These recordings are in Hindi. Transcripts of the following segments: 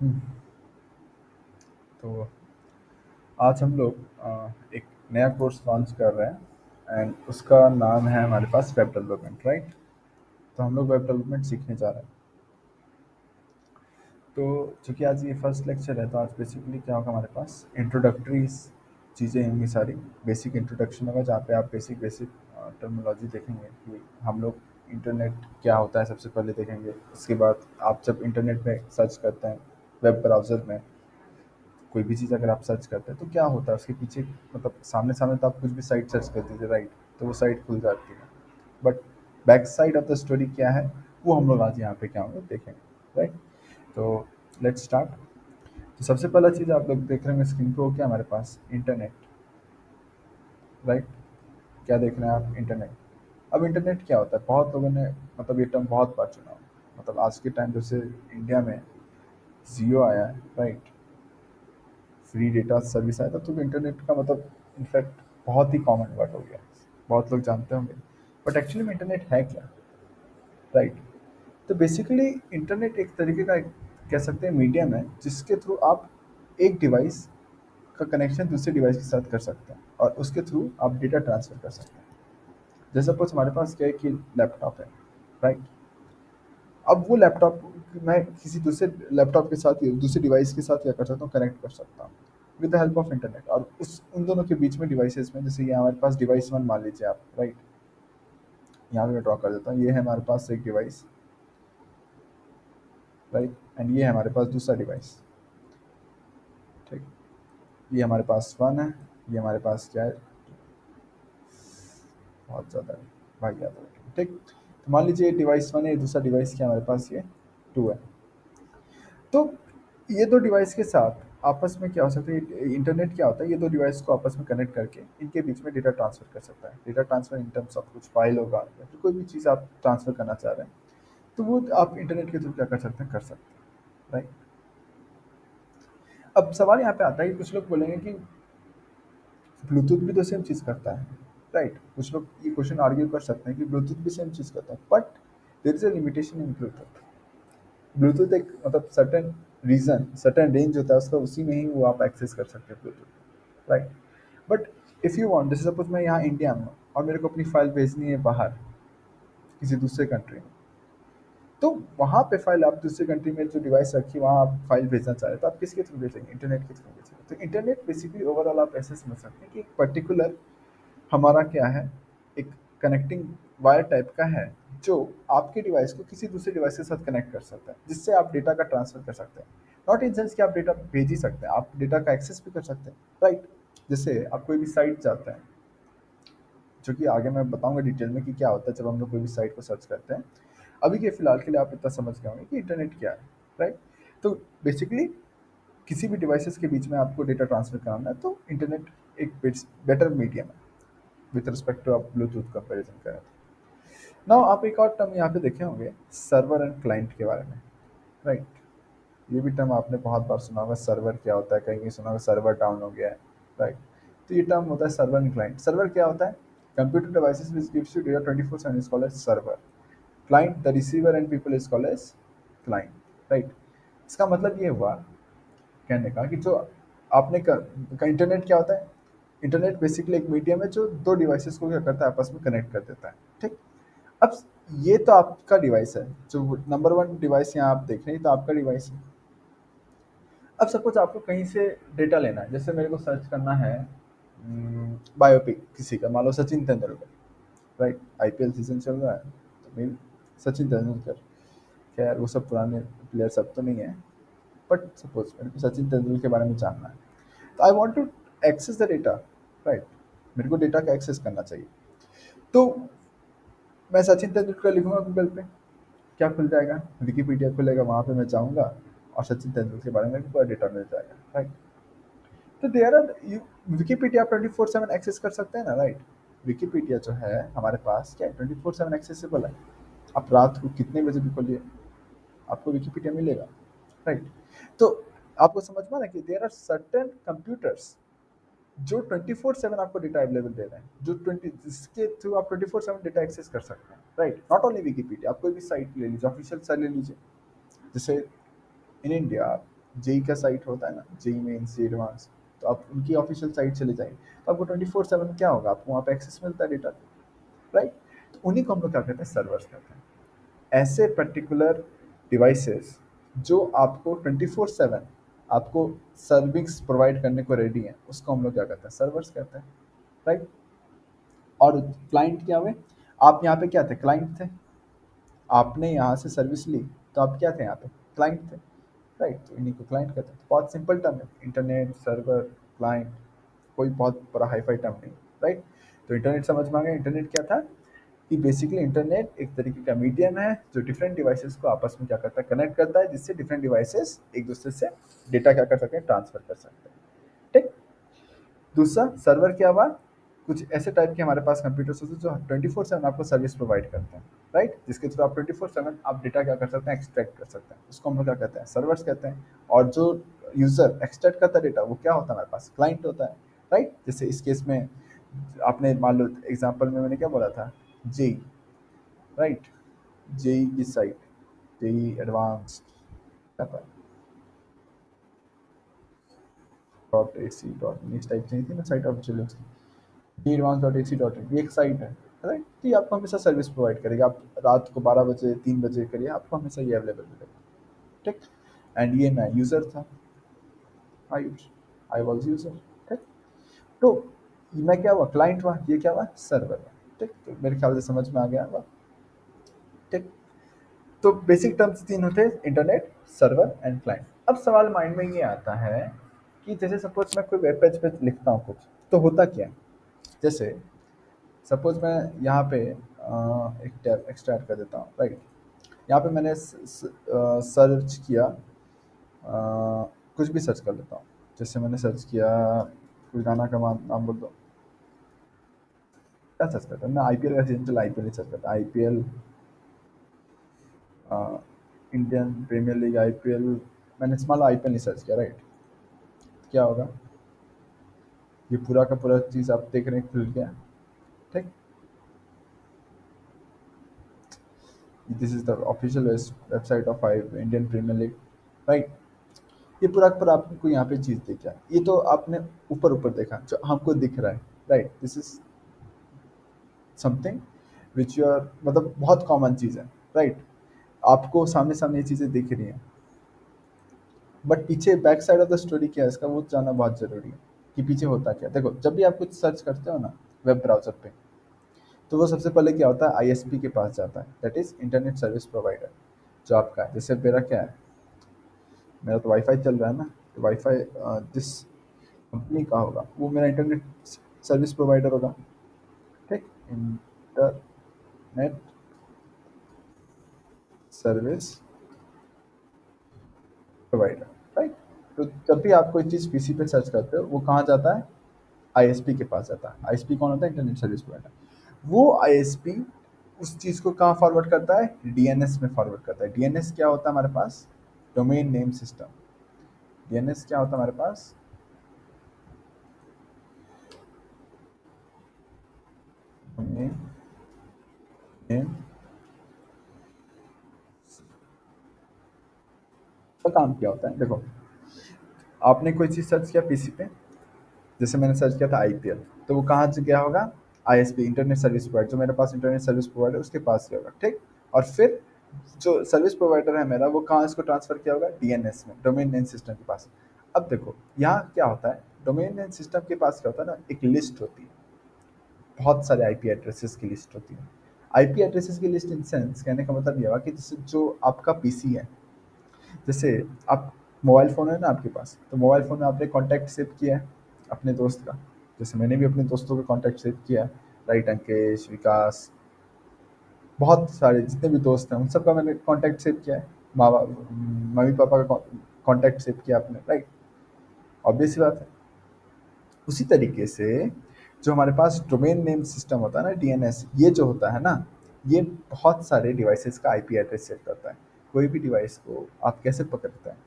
हम्म, तो आज हम लोग एक नया कोर्स लॉन्च कर रहे हैं एंड उसका नाम है हमारे पास वेब डेवलपमेंट, राइट। तो हम लोग वेब डेवलपमेंट सीखने जा रहे हैं। तो चूंकि आज ये फर्स्ट लेक्चर है तो आज बेसिकली क्या होगा, हमारे पास इंट्रोडक्टरी चीज़ें होंगी, सारी बेसिक इंट्रोडक्शन होगा जहाँ पे आप बेसिक बेसिक टर्मिनोलॉजी देखेंगे कि हम लोग इंटरनेट क्या होता है सबसे पहले देखेंगे। उसके बाद आप जब इंटरनेट में सर्च करते हैं वेब ब्राउज़र में कोई भी चीज़ अगर आप सर्च करते हैं तो क्या होता है उसके पीछे, मतलब सामने सामने तो आप कुछ भी साइट सर्च कर दीजिए, राइट, तो वो साइट खुल जाती है। But back side of the story क्या है वो हम लोग आज यहाँ पे क्या होंगे देखेंगे, राइट। तो लेट्स स्टार्ट। तो सबसे पहला चीज़ आप लोग देख रहे होंगे स्क्रीन पे, वो क्या हमारे पास इंटरनेट, राइट। क्या देख रहे हैं आप, इंटरनेट। अब इंटरनेट क्या होता है, बहुत लोगों ने मतलब ये टर्म बहुत बार सुना होगा। मतलब आज के टाइम जैसे इंडिया में जियो आया है, राइट, फ्री डेटा सर्विस आया था, तो इंटरनेट का मतलब इनफैक्ट बहुत ही कॉमन वर्ड हो गया, बहुत लोग जानते होंगे। बट एक्चुअली में इंटरनेट है क्या, राइट। तो बेसिकली इंटरनेट एक तरीके का कह सकते हैं मीडियम है जिसके थ्रू आप एक डिवाइस का कनेक्शन दूसरे डिवाइस के साथ कर सकते हैं और उसके थ्रू आप डेटा ट्रांसफर कर सकते हैं। जैसे सपोज हमारे पास क्या है कि लैपटॉप है, राइट। अब वो लैपटॉप मैं किसी दूसरे लैपटॉप के साथ दूसरे डिवाइस के साथ क्या कर सकता हूँ, कनेक्ट कर सकता हूँ with the help of internet. और उस उन दोनों के बीच में डिवाइसेस में, जैसे ये हमारे पास डिवाइस वन मान लीजिए आप, राइट। यहाँ पे मैं ड्रॉ कर देता हूँ, ये है हमारे पास एक डिवाइस, राइट, एंड ये है हमारे पास दूसरा डिवाइस, ठीक। ये हमारे पास वन है, ये हमारे पास क्या है, बहुत ज़्यादा भाग गया था, ठीक। तो मान लीजिए डिवाइस वन है, दूसरा डिवाइस क्या है हमारे पास, ये टू है। तो ये दो डिवाइस के साथ आपस में क्या हो सकता है, इंटरनेट क्या होता है, ये दो डिवाइस को आपस में कनेक्ट करके इनके बीच में डेटा ट्रांसफर कर सकता है। Data transfer in terms of कुछ फाइल होगा या फिर कोई भी चीज़ आप ट्रांसफर करना चाह रहे हैं, तो वो आप इंटरनेट के थ्रू क्या कर सकते हैं, कर सकते हैं, राइट। अब सवाल यहाँ पे आता है कि कुछ लोग बोलेंगे कि ब्लूटूथ भी तो सेम चीज़ करता है, राइट। कुछ लोग ये क्वेश्चन आर्ग्यू कर सकते हैं कि ब्लूटूथ भी सेम चीज़ करता है, but there is a limitation in Bluetooth. Bluetooth एक मतलब सर्टेन रीजन, सर्टेन रेंज होता है उसका, उसी में ही वो आप एक्सेस कर सकते हैं Bluetooth, right. But if you want, जैसे सपोज मैं यहाँ इंडिया में हूँ और मेरे को अपनी फाइल भेजनी है बाहर किसी दूसरे कंट्री में, तो वहाँ पे फाइल आप दूसरे कंट्री में जो डिवाइस रखी वहाँ आप फाइल भेजना चाह रहे हैं, तो आप किसके थ्रू भेजेंगे, इंटरनेट के थ्रू भेजेंगे। तो इंटरनेट बेसिकली ओवरऑल आप ऐसे समझ सकते हैं कि एक पर्टिकुलर हमारा क्या है, एक कनेक्टिंग वायर टाइप का है जो आपके डिवाइस को किसी दूसरे डिवाइस के साथ कनेक्ट कर सकता है, जिससे आप डेटा का ट्रांसफर कर सकते हैं। नॉट इन सेंस कि आप डेटा भेज ही सकते हैं, आप डेटा का एक्सेस भी कर सकते हैं, राइट। जैसे आप कोई भी साइट जाते हैं, जो कि आगे मैं बताऊंगा डिटेल में कि क्या होता है जब हम लोग कोई भी साइट को सर्च करते हैं। अभी के फिलहाल के लिए आप इतना समझ गए होंगे कि इंटरनेट क्या है, राइट। तो बेसिकली किसी भी डिवाइसेस के बीच में आपको डेटा ट्रांसफर कराना है तो इंटरनेट एक बेटर मीडियम है विथ रिस्पेक्ट टू आप ब्लूटूथ कंपेरिजन करें। नाउ आप एक और टर्म यहाँ पे देखे होंगे, सर्वर एंड क्लाइंट के बारे में, राइट। ये भी टर्म आपने बहुत बार सुना होगा, सर्वर क्या होता है, कहीं कहीं सुना होगा सर्वर डाउन हो गया है, राइट। तो ये टर्म होता है सर्वर एंड क्लाइंट। सर्वर क्या होता है, computer devices which gives you data 24/7 is called as server. Client the receiver and people is called as client, right. इसका मतलब ये हुआ कहने का कि जो आपने इंटरनेट क्या होता है, इंटरनेट बेसिकली एक मीडियम है जो दो डिवाइसेस को क्या करता है, आपस में कनेक्ट कर देता है, ठीक। अब ये तो आपका डिवाइस है, जो नंबर वन डिवाइस यहाँ आप देख रहे हैं, तो आपका डिवाइस है। अब सपोज आपको कहीं से डेटा लेना है, जैसे मेरे को सर्च करना है बायोपिक किसी का, मान लो Sachin Tendulkar, right. IPL season चल रहा है तो मेरी सचिन तेंदुलकर, खैर वो सब पुराने प्लेयर सब तो नहीं है, बट सपोज मेरे को सचिन तेंदुलकर के बारे में जानना है, तो I want to access the data, right. मेरे को डेटा का एक्सेस करना चाहिए, तो मैं सचिन तेंदुलकर लिखूंगा गूगल पे, क्या खुल जाएगा, विकिपीडिया खुलेगा, वहाँ पे मैं जाऊँगा और सचिन तेंदुलकर के बारे में पूरा डेटा मिल जाएगा, राइट। तो देयर आर विकिपीडिया आप 24/7 एक्सेस कर सकते हैं ना, राइट। विकिपीडिया जो है हमारे पास क्या है, 24/7 एक्सेसिबल है। आप रात को कितने बजे भी खोलिए आपको विकिपीडिया मिलेगा, राइट। तो आपको समझ में आ रहा है कि देयर आर सर्टेन कंप्यूटर्स जो 24/7 आपको डेटा अवेलेबल दे रहे हैं, जो 20 जिसके थ्रू आप 24/7 डेटा एक्सेस कर सकते हैं, राइट। नॉट ओनली विकिपीडिया, आप कोई भी साइट ले लीजिए, ऑफिशियल साइट ले लीजिए, जैसे इन इंडिया जेई का साइट होता है ना, जेई मेंस, जेई एडवांस, तो आप उनकी ऑफिशियल साइट चले जाइए, तो आपको 24/7 क्या होगा, आपको वहाँ पे एक्सेस मिलता है डेटा, राइट? तो उन्हीं को हम लोग क्या कहते हैं, सर्वर्स कहते हैं। ऐसे पर्टिकुलर डिवाइसेस जो आपको 24/7 आपको सर्विस प्रोवाइड करने को रेडी है, उसको हम लोग क्या कहते हैं, सर्वर्स कहते हैं, राइट? और क्लाइंट क्या हुए, आप यहाँ पे क्या थे, क्लाइंट थे, आपने यहाँ से सर्विस ली, तो आप क्या थे यहाँ पे, क्लाइंट थे, राइट? तो इन्हीं को क्लाइंट कहते हैं। तो बहुत सिंपल टर्म है, इंटरनेट, सर्वर, क्लाइंट, कोई बहुत बड़ा हाई-फाई टर्म नहीं, राइट? तो इंटरनेट समझ में आ गया, इंटरनेट क्या था कि बेसिकली इंटरनेट एक तरीके का मीडियम है जो डिफरेंट डिवाइसेस को आपस में क्या करता है, कनेक्ट करता है, जिससे डिफरेंट डिवाइसेस एक दूसरे से डेटा क्या कर सकते हैं, ट्रांसफर कर सकते हैं, ठीक? दूसरा सर्वर क्या हुआ, कुछ ऐसे टाइप के हमारे पास कंप्यूटर्स होते हैं जो 24/7 आपको सर्विस प्रोवाइड करते हैं, राइट? जिसके थ्रू आप 24/7 आप डेटा क्या कर सकते हैं, एक्सट्रैक्ट कर सकते हैं, उसको हम लोग क्या कहते हैं, सर्वर्स कहते हैं। और जो यूजर एक्सट्रैक्ट करता है डेटा, वो क्या होता है, हमारे पास क्लाइंट होता है, राइट? जैसे इस केस में आपने मान लो एग्जाम्पल में मैंने क्या बोला था, जेई, राइट? जेई की site, JEE advanced dot A C dot in, इस टाइप से ही थी ना साइट ऑफ चिल्ड्रंस की, JEE advance dot A C dot in, ये एक साइट है, राइट? तो ये आपको हमेशा सर्विस प्रोवाइड करेगा, आप रात को 12 बजे 3 बजे करिए, आपको हमेशा ये अवेलेबल मिलेगा, ठीक? एंड ये मैं यूज़र था, आयुष, आई वॉज यूज़र, ठीक? तो मैं क्या हुआ, क्लाइंट हुआ, ये क्या हुआ, सर्वर हुआ, ठीक? तो मेरे ख्याल से समझ में आ गया होगा, ठीक? तो बेसिक टर्म्स तीन होते हैं, इंटरनेट, सर्वर एंड क्लाइंट। अब सवाल माइंड में ये आता है कि जैसे सपोज मैं कोई वेब पेज पे लिखता हूँ कुछ, तो होता क्या है, जैसे सपोज मैं यहाँ पे एक टैब एक्स्ट्रा ऐड कर देता हूँ, राइट? यहाँ पे मैंने सर्च किया, कुछ भी सर्च कर लेता हूँ, जैसे मैंने सर्च किया कोई गाना का नाम बोल दो, क्या सर्च करता हूँ मैं, आईपीएल रेसिडेंशियल, आईपीएल सर्च करता हूँ, IPL, Indian Premier League, IPL, मैंने मान लो आईपीएल नहीं सर्च किया, राइट? क्या होगा, ये पूरा का पूरा चीज़ आप देख रहे हैं खुल गया, ठीक? This is the official website of Indian Premier League, right? ये पूरा का पूरा आपको यहाँ पे चीज़ दिख गया, ये तो आपने ऊपर ऊपर देखा जो हमको दिख रहा है, right? This is something which you are, मतलब बहुत कॉमन चीज़ है, राइट? आपको सामने सामने ये चीज़ें दिख रही हैं, बट पीछे back side of the story क्या है इसका, वो जानना बहुत ज़रूरी है कि पीछे होता क्या है। देखो, जब भी आप कुछ सर्च करते हो ना वेब ब्राउज़र पे, तो वो सबसे पहले क्या होता है, आईएसपी के पास जाता है, that is internet service provider, जो आपका है। जैसे मेरा क्या है, मेरा तो वाईफ़ाई चल रहा है ना, तो वाईफ़ाई जिस कंपनी का होगा वो मेरा इंटरनेट सर्विस प्रोवाइडर होगा, ठीक? Internet service provider, right? तो जब भी आप कोई चीज़ पीसी पे सर्च करते हो, वो कहाँ जाता है, आईएसपी के पास जाता है। आईएसपी कौन होता है, इंटरनेट सर्विस प्रोवाइडर। वो आईएसपी उस चीज़ को कहाँ फॉरवर्ड करता है, डीएनएस में फॉरवर्ड करता है। डीएनएस क्या होता है हमारे पास, डोमेन नेम सिस्टम। डीएनएस क्या होता है हमारे पास, डोमेन नेम का काम क्या होता है, देखो, आपने कोई चीज़ सर्च किया पीसी पे, जैसे मैंने सर्च किया था आईपीएल, तो वो कहाँ से गया होगा, आईएसपी, इंटरनेट सर्विस प्रोवाइडर, जो मेरे पास इंटरनेट सर्विस प्रोवाइडर उसके पास गया होगा, ठीक? और फिर जो सर्विस प्रोवाइडर है मेरा, वो कहाँ इसको ट्रांसफर किया होगा, डीएनएस में, डोमेन नेम सिस्टम के पास। अब देखो यहाँ क्या होता है, डोमेन नेम सिस्टम के पास क्या होता है ना, एक लिस्ट होती है, बहुत सारे आईपी एड्रेसेस की लिस्ट होती है। आईपी एड्रेसेस की लिस्ट इन सेंस, कहने का मतलब ये हुआ कि जैसे जो आपका पीसी है, जैसे आप मोबाइल फ़ोन है ना आपके पास, तो मोबाइल फ़ोन में आपने कॉन्टैक्ट सेव किया है अपने दोस्त का, जैसे मैंने भी अपने दोस्तों का कॉन्टैक्ट सेव किया है, राइट? अंकेश, विकास, बहुत सारे जितने भी दोस्त हैं उन सबका मैंने कॉन्टैक्ट सेव किया है। माँ बाप, मम्मी पापा का कॉन्टैक्ट सेव किया आपने, राइट? ऑब्वियस सी बात है। उसी तरीके से जो हमारे पास डोमेन नेम सिस्टम होता है ना, डीएनएस, ये जो होता है ना, ये बहुत सारे डिवाइसेस का आईपी एड्रेस सेट करता है। कोई भी डिवाइस को आप कैसे पकड़ते हैं,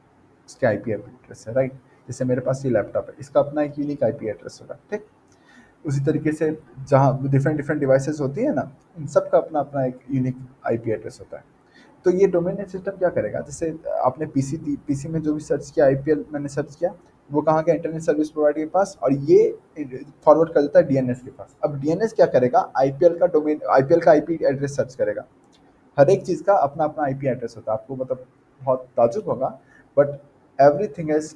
उसके आईपी एड्रेस है, राइट? जैसे मेरे पास ये लैपटॉप है, इसका अपना एक यूनिक आईपी एड्रेस होगा, ठीक? उसी तरीके से जहाँ डिफरेंट डिफरेंट डिवाइसेस होती है ना, इन सब का अपना अपना एक यूनिक आईपी एड्रेस होता है। तो ये डोमेन नेम सिस्टम क्या करेगा, जैसे आपने पीसी में जो भी सर्च किया, आईपीएल मैंने सर्च किया, वो कहाँ गया, इंटरनेट सर्विस प्रोवाइडर के पास, और ये फॉरवर्ड कर देता है डीएनएस के पास। अब डीएनएस क्या करेगा, आईपीएल का आईपी एड्रेस सर्च करेगा। हर एक चीज़ का अपना अपना आईपी एड्रेस होता है, आपको मतलब बहुत ताजुब होगा, but everything has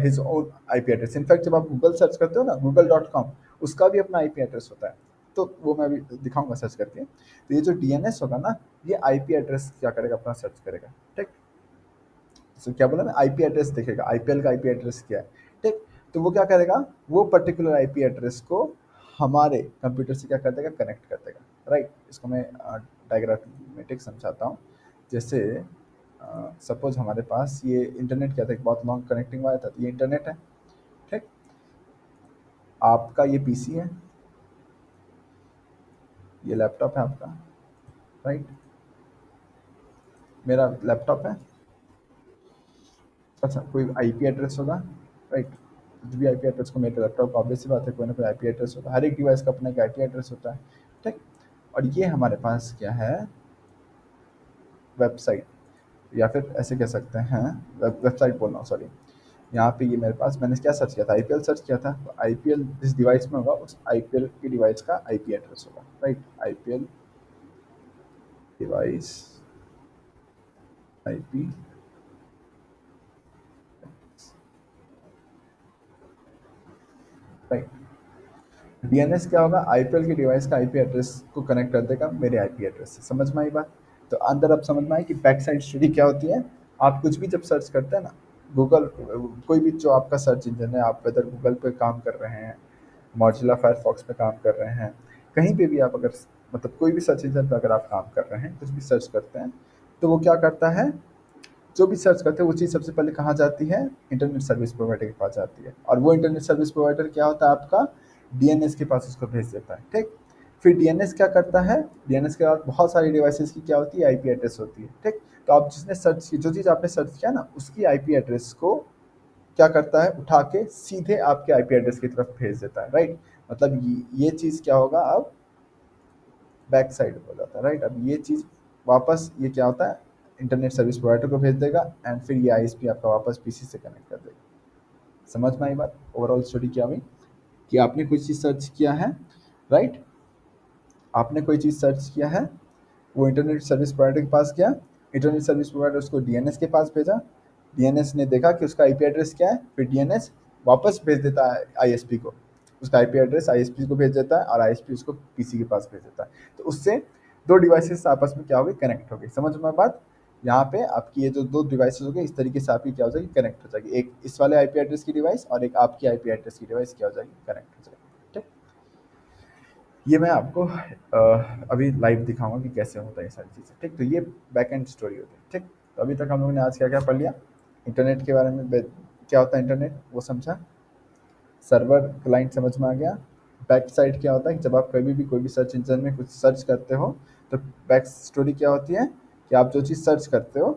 his own IP address. In fact जब आप गूगल सर्च करते हो ना, google.com, उसका भी अपना आईपी एड्रेस होता है। तो वो मैं अभी दिखाऊंगा सर्च करके। तो ये जो डीएनएस होगा ना, ये आईपी एड्रेस क्या करेगा, अपना सर्च करेगा, ठीक। तो क्या बोला मैं, आईपी एड्रेस देखेगा, आईपीएल का आईपी एड्रेस क्या है, ठीक। तो वो क्या करेगा, वो पर्टिकुलर आईपी एड्रेस को हमारे कंप्यूटर से क्या कर देगा, कनेक्ट कर देगा, राइट। इसको मैं डायग्रामेटिक समझाता हूँ। जैसे सपोज हमारे पास ये इंटरनेट क्या था, एक बहुत लॉन्ग कनेक्टिंग वायर था, तो ये इंटरनेट है, ठीक। आपका ये पीसी है, ये लैपटॉप है आपका, राइट। मेरा लैपटॉप है। अच्छा, कोई आईपी एड्रेस होगा, राइट। कुछ भी आईपी एड्रेस को, मेरे लैपटॉप का ऑब्वियस सी बात है, कोई ना कोई आईपी एड्रेस होगा, हर एक डिवाइस का अपना एक आईपी एड्रेस होता है, ठीक। और ये हमारे पास क्या है, वेबसाइट, या फिर ऐसे कह सकते हैं, वेबसाइट बोल रहा हूँ, सॉरी। यहाँ पे ये मेरे पास, मैंने क्या सर्च किया था, आईपीएल सर्च किया था, तो आईपीएल जिस डिवाइस में होगा, उस आईपीएल की डिवाइस का आईपी एड्रेस होगा, right. IPL device IP, right. DNS क्या होगा, आईपीएल की डिवाइस का आईपी एड्रेस को कनेक्ट कर देगा मेरे आईपी एड्रेस से। समझ में आई बात। तो अंदर अब समझ में आई कि बैक साइड स्टोरी क्या होती है। आप कुछ भी जब सर्च करते हैं ना, गूगल, कोई भी जो आपका सर्च इंजन है, आप वेदर गूगल पे काम कर रहे हैं, मॉजिला फायरफॉक्स पे काम कर रहे हैं, कहीं पे भी आप अगर, मतलब कोई भी सर्च इंजन पे अगर आप काम कर रहे हैं, कुछ भी सर्च करते हैं, तो वो क्या करता है, जो भी सर्च करते हैं वो चीज़ सबसे पहले कहाँ जाती है, इंटरनेट सर्विस प्रोवाइडर के पास जाती है। और वो इंटरनेट सर्विस प्रोवाइडर क्या होता है आपका, डीएनएस के पास उसको भेज देता है, ठीक। फिर डीएनएस क्या करता है, डीएनएस के बाद बहुत सारी डिवाइसेस की क्या होती है, आईपी एड्रेस होती है, ठीक। तो आप जिसने सर्च की, जो चीज़ आपने सर्च किया ना, उसकी आईपी एड्रेस को क्या करता है, उठा के सीधे आपके आईपी एड्रेस की तरफ भेज देता है, राइट। मतलब ये चीज़ क्या होगा, अब बैक साइड हो जाता है, राइट। अब ये चीज़ वापस ये क्या होता है, इंटरनेट सर्विस प्रोवाइडर को भेज देगा, एंड फिर ये आईएसपी आपका वापस पीसी से कनेक्ट कर देगा। समझ में आई बात। ओवरऑल स्टोरी क्या हुई, कि आपने कोई चीज़ सर्च किया है, राइट। आपने कोई चीज़ सर्च किया है, वो इंटरनेट सर्विस प्रोवाइडर के पास गया, इंटरनेट सर्विस प्रोवाइडर उसको डीएनएस के पास भेजा, डीएनएस ने देखा कि उसका आईपी एड्रेस क्या है, फिर डीएनएस वापस भेज देता है आईएसपी को, उसका आईपी एड्रेस आईएसपी को भेज देता है, और आईएसपी उसको पीसी के पास भेज देता है। तो उससे दो डिवाइसेस आपस में क्या हो गई, कनेक्ट हो गई। समझ में बात। यहाँ पे आपकी ये जो दो डिवाइसेस हो गई, इस तरीके से आपकी क्या हो जाएगी, कनेक्ट हो जाएगी। एक इस वाले आईपी एड्रेस की डिवाइस, और एक आपकी आईपी एड्रेस की डिवाइस क्या हो जाएगी, कनेक्ट हो जाएगी, ठीक। ये मैं आपको अभी लाइव दिखाऊंगा कि कैसे होता है ये सारी चीज़ें, ठीक। तो ये बैक एंड स्टोरी होती है, ठीक। तो अभी तक हम लोगों ने आज क्या क्या पढ़ लिया, इंटरनेट के बारे में, क्या होता है इंटरनेट वो समझा, सर्वर क्लाइंट समझ में आ गया। बैक साइड क्या होता है कि जब आप कभी भी कोई भी सर्च इंजन में कुछ सर्च करते हो, तो बैक स्टोरी क्या होती है, कि आप जो चीज़ सर्च करते हो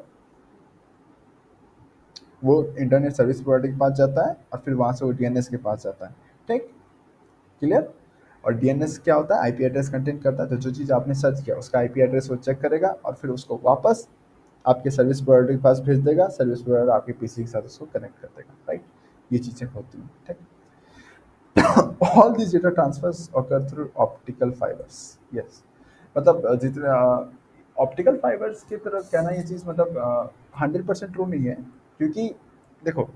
वो इंटरनेट सर्विस प्रोवाइडर के पास जाता है, और फिर वहाँ से वो डीएनएस के पास जाता है, ठीक। क्लियर। और डीएनएस क्या होता है, आईपी एड्रेस कंटेंट करता है, तो जो चीज़ आपने सर्च किया उसका आईपी एड्रेस वो चेक करेगा, और फिर उसको वापस आपके सर्विस प्रोवाइडर के पास भेज देगा, सर्विस प्रोवाइडर आपके पीसी के साथ उसको कनेक्ट कर देगा, राइट। ये चीज़ें होती हैं, ठीक। All this data transfers occur through optical fibres, yes. मतलब जितने ऑप्टिकल फाइबर्स की तरफ कहना, ये चीज़ मतलब 100% ट्रू नहीं है, क्योंकि देखो,